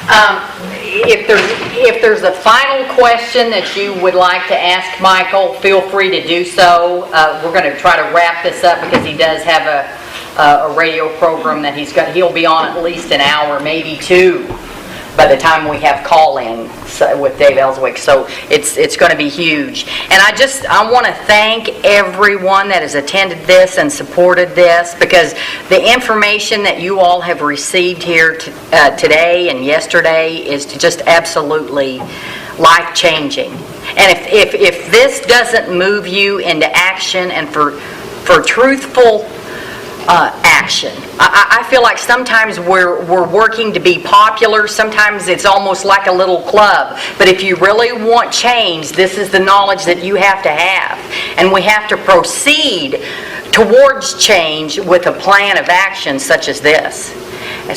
If there's a final question that you would like to ask Michael, feel free to do so. We're going to try to wrap this up because he does have a radio program that he'll be on at least an hour, maybe two, by the time we have call-in with Dave Ellswick. So it's going to be huge. And I want to thank everyone that has attended this and supported this, because the information that you all have received here today and yesterday is just absolutely life-changing. And if this doesn't move you into action and for truthful action. I feel like sometimes we're working to be popular. Sometimes it's almost like a little club. But if you really want change, this is the knowledge that you have to have. And we have to proceed towards change with a plan of action such as this.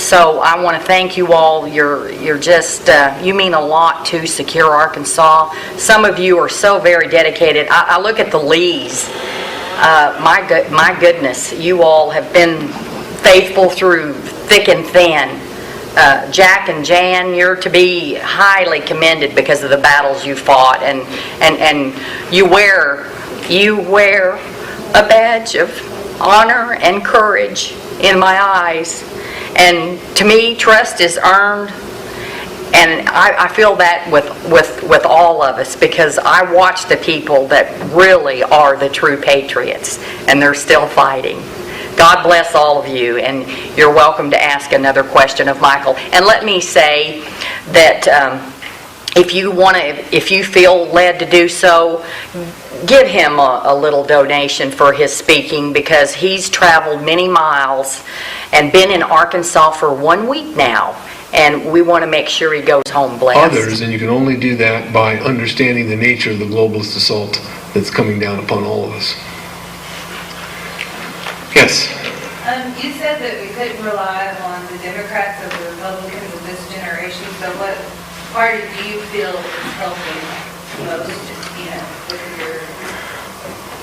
So I want to thank you all. You're just, you mean a lot to Secure Arkansas. Some of you are so very dedicated. I look at the Lees. My goodness, you all have been faithful through thick and thin. Jack and Jan, you're to be highly commended because of the battles you fought, and you wear a badge of honor and courage in my eyes. And to me, trust is earned. And I feel that with all of us, because I watch the people that really are the true patriots, and they're still fighting. God bless all of you, and you're welcome to ask another question of Michael. And let me say that if you feel led to do so, give him a little donation for his speaking, because he's traveled many miles and been in Arkansas for 1 week now. And we want to make sure he goes home blessed. Others, and you can only do that by understanding the nature of the globalist assault that's coming down upon all of us. Yes? You said that we couldn't rely on the Democrats or the Republicans of this generation, so what party do you feel is helping most, with your...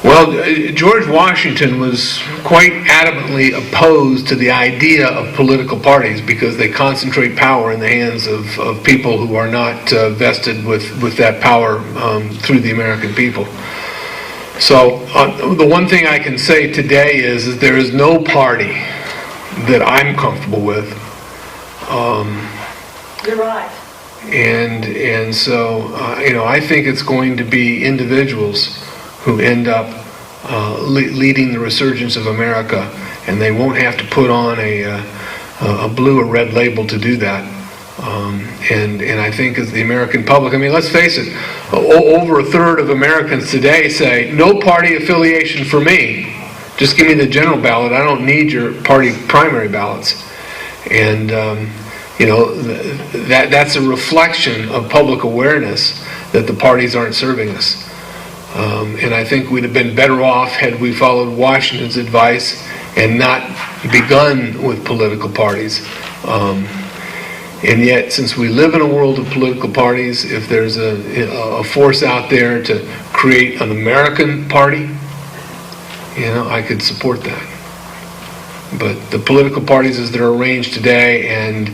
Well, George Washington was quite adamantly opposed to the idea of political parties because they concentrate power in the hands of people who are not vested with that power through the American people. So the one thing I can say today is that there is no party that I'm comfortable with. You're right. And so, I think it's going to be individuals who end up leading the resurgence of America, and they won't have to put on a blue or red label to do that. And I think as the American public, let's face it, over a third of Americans today say, no party affiliation for me. Just give me the general ballot. I don't need your party primary ballots. And, that's a reflection of public awareness that the parties aren't serving us. And I think we'd have been better off had we followed Washington's advice and not begun with political parties. And yet, since we live in a world of political parties, if there's a force out there to create an American party, I could support that. But the political parties as they're arranged today, and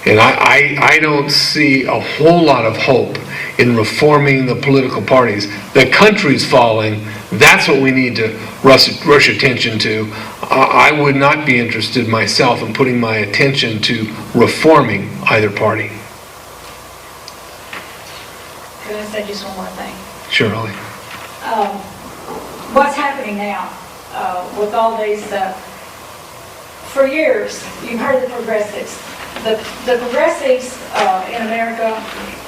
I don't see a whole lot of hope in reforming the political parties. The country's falling. That's what we need to rush attention to. I would not be interested myself in putting my attention to reforming either party. Can I say just one more thing? Sure, Holly. What's happening now with all these, for years, you've heard the progressives. The progressives in America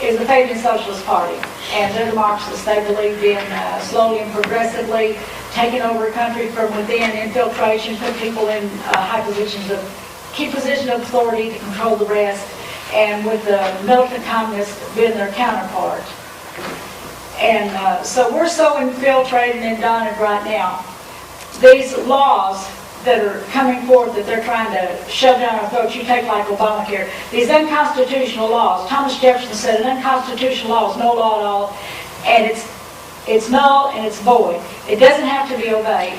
is the Fabian Socialist Party, and they're the Marxists. They believe in slowly and progressively taking over a country from within, infiltration, put people in high positions key positions of authority to control the rest, and with the militant communists being their counterpart. And so we're so infiltrated and indoctrinated right now. These laws that are coming forth that they're trying to shove down our throats, you take like Obamacare, these unconstitutional laws. Thomas Jefferson said an unconstitutional law is no law at all, and it's null and it's void. It doesn't have to be obeyed.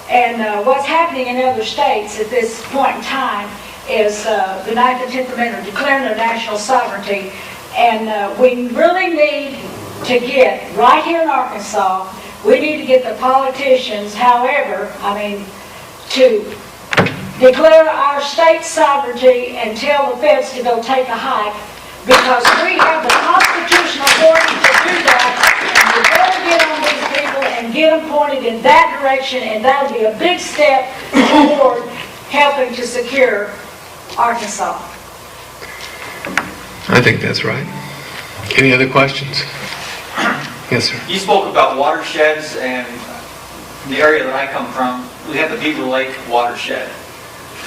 And what's happening in other states at this point in time is the 9th and 10th Amendment, declaring their national sovereignty. And we really need to get, right here in Arkansas, we need to get the politicians, to declare our state sovereignty and tell the feds to go take a hike, because we have the constitutional authority to do that. And we better get on these people and get them pointed in that direction, and that'll be a big step toward helping to secure Arkansas. I think that's right. Any other questions? Yes, sir. You spoke about watersheds, and in the area that I come from, we have the Beaver Lake watershed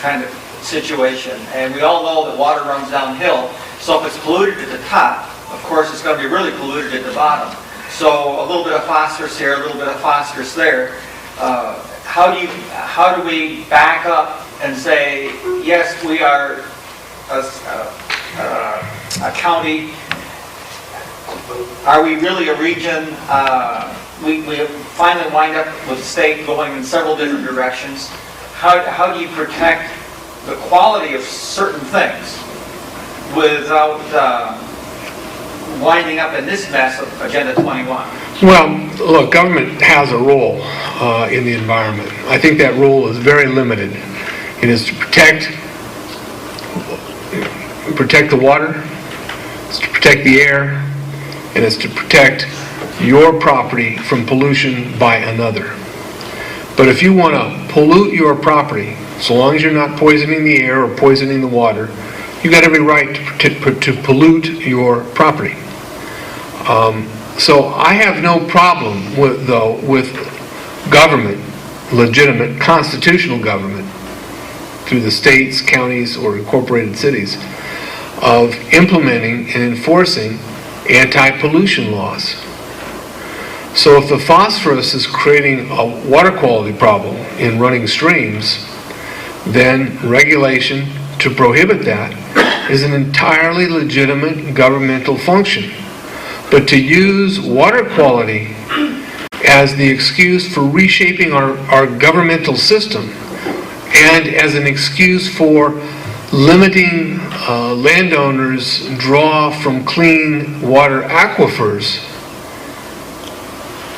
kind of situation. And we all know that water runs downhill, so if it's polluted at the top, of course it's going to be really polluted at the bottom. So a little bit of phosphorus here, a little bit of phosphorus there. How do we back up and say, yes, we are a county? Are we really a region? We finally wind up with the state going in several different directions. How do you protect the quality of certain things without winding up in this mess of Agenda 21? Well, look, government has a role in the environment. I think that role is very limited. It is to protect the water, it's to protect the air, and it's to protect your property from pollution by another. But if you want to pollute your property, so long as you're not poisoning the air or poisoning the water, you've got every right to pollute your property. So I have no problem with government, legitimate constitutional government, through the states, counties, or incorporated cities, of implementing and enforcing anti-pollution laws. So if the phosphorus is creating a water quality problem in running streams, then regulation to prohibit that is an entirely legitimate governmental function. But to use water quality as the excuse for reshaping our governmental system, and as an excuse for limiting landowners' draw from clean water aquifers,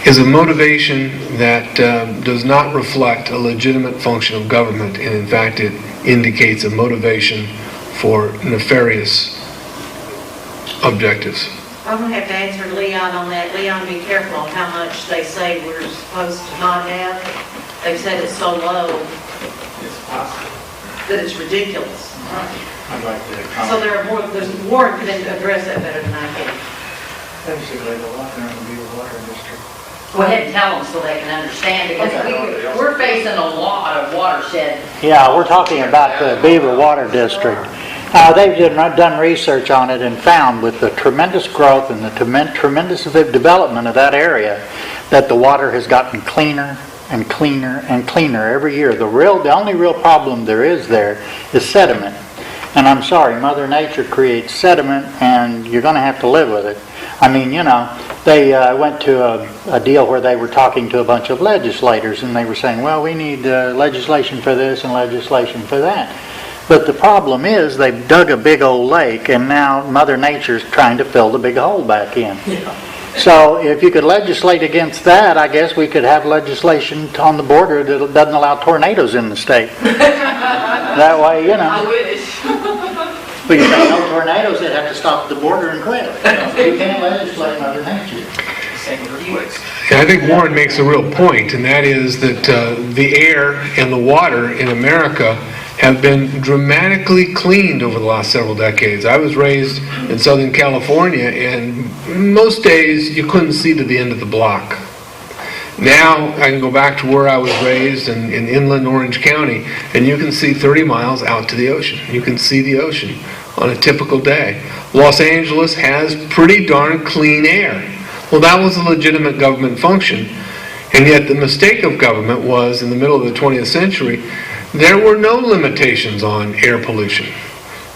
is a motivation that does not reflect a legitimate function of government, and in fact it indicates a motivation for nefarious objectives. I'm going to have to answer Leon on that. Leon, be careful on how much they say we're supposed to not have. They've said it's so low that it's ridiculous. I'd like to comment. So there's more can address that better than I can. Basically, the water in the Beaver Water District. Go ahead and tell them so they can understand, because we're facing a lot of watershed. Yeah, we're talking about the Beaver Water District. They've done research on it and found, with the tremendous growth and the tremendous development of that area, that the water has gotten cleaner and cleaner and cleaner every year. The only real problem there is sediment. And I'm sorry, Mother Nature creates sediment, and you're going to have to live with it. I mean, they went to a deal where they were talking to a bunch of legislators, and they were saying, well, we need legislation for this and legislation for that. But the problem is they've dug a big old lake, and now Mother Nature's trying to fill the big hole back in. Yeah. So if you could legislate against that, I guess we could have legislation on the border that doesn't allow tornadoes in the state. That way, I wish. But you say no tornadoes, they'd have to stop at the border and quit. You can't legislate Mother Nature. Yeah, I think Warren makes a real point, and that is that the air and the water in America have been dramatically cleaned over the last several decades. I was raised in Southern California, and most days you couldn't see to the end of the block. Now I can go back to where I was raised in inland Orange County, and you can see 30 miles out to the ocean. You can see the ocean on a typical day. Los Angeles has pretty darn clean air. Well, that was a legitimate government function, and yet the mistake of government was, in the middle of the 20th century, there were no limitations on air pollution.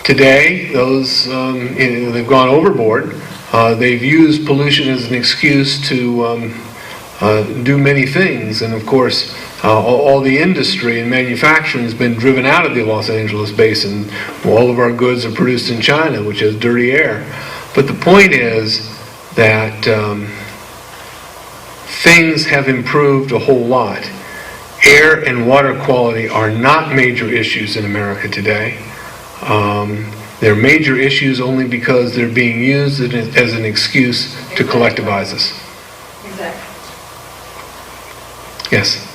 Today, those they've gone overboard. They've used pollution as an excuse to do many things, and of course, All the industry and manufacturing has been driven out of the Los Angeles basin. All of our goods are produced in China, which has dirty air. But the point is that things have improved a whole lot. Air and water quality are not major issues in America today. They're major issues only because they're being used as an excuse to collectivize us. Exactly. Yes?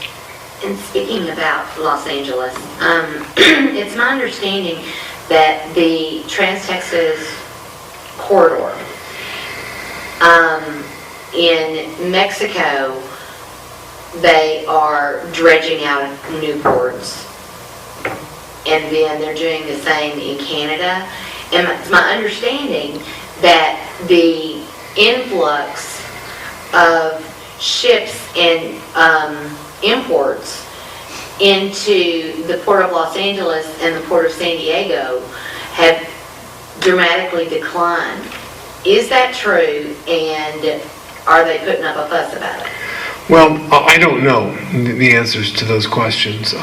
And speaking about Los Angeles, it's my understanding that the Trans-Texas corridor in Mexico, they are dredging out new ports. And then they're doing the same in Canada. And it's my understanding that the influx of ships and imports into the Port of Los Angeles and the Port of San Diego have dramatically declined. Is that true, and are they putting up a fuss about it? Well, I don't know the answers to those questions.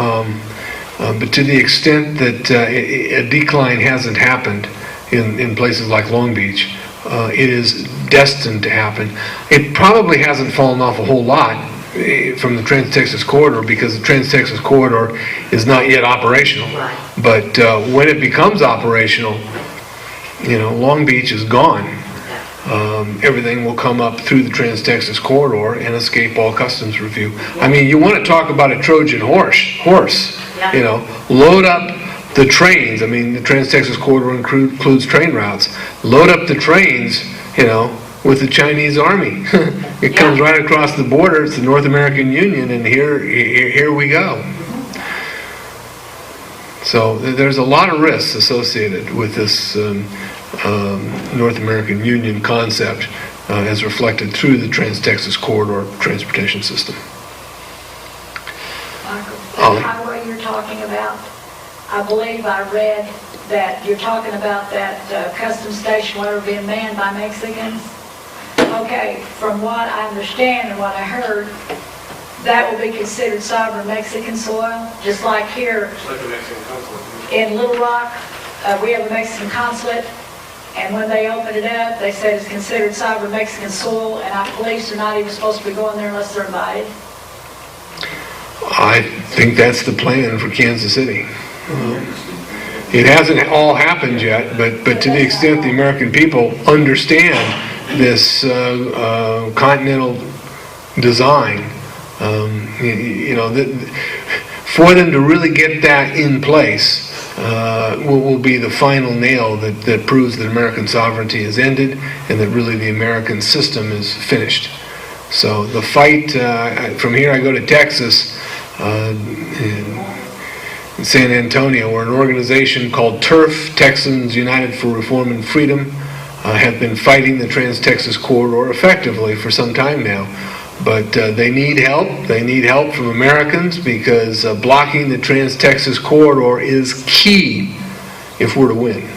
But to the extent that a decline hasn't happened in places like Long Beach, it is destined to happen. It probably hasn't fallen off a whole lot from the Trans-Texas Corridor because the Trans-Texas Corridor is not yet operational. Right. But when it becomes operational, Long Beach is gone. Everything will come up through the Trans-Texas Corridor and escape all customs review. I mean, you want to talk about a Trojan horse. Load up the trains. I mean, the Trans-Texas Corridor includes train routes. Load up the trains, with the Chinese army. It comes right across the border. It's the North American Union, and here we go. So there's a lot of risks associated with this North American Union concept as reflected through the Trans-Texas Corridor transportation system. Michael, that highway you're talking about, I believe I read that you're talking about that customs station where it's being manned by Mexicans. Okay, from what I understand and what I heard, that will be considered sovereign Mexican soil, just like here in Little Rock, we have a Mexican consulate, and when they open it up, they said it's considered sovereign Mexican soil, and our police are not even supposed to be going there unless they're invited. I think that's the plan for Kansas City. It hasn't all happened yet, but to the extent the American people understand this continental design, for them to really get that in place will be the final nail that proves that American sovereignty is ended and that really the American system is finished. So the fight, from here I go to Texas, in San Antonio, where an organization called TURF, Texans United for Reform and Freedom, have been fighting the Trans-Texas Corridor effectively for some time now. But they need help. They need help from Americans because blocking the Trans-Texas Corridor is key if we're to win.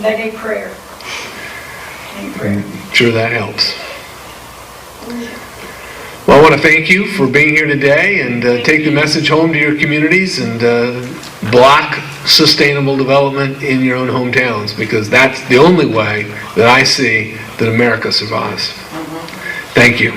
They need prayer. I'm sure that helps. Well, I want to thank you for being here today and take the message home to your communities and block sustainable development in your own hometowns, because that's the only way that I see that America survives. Thank you.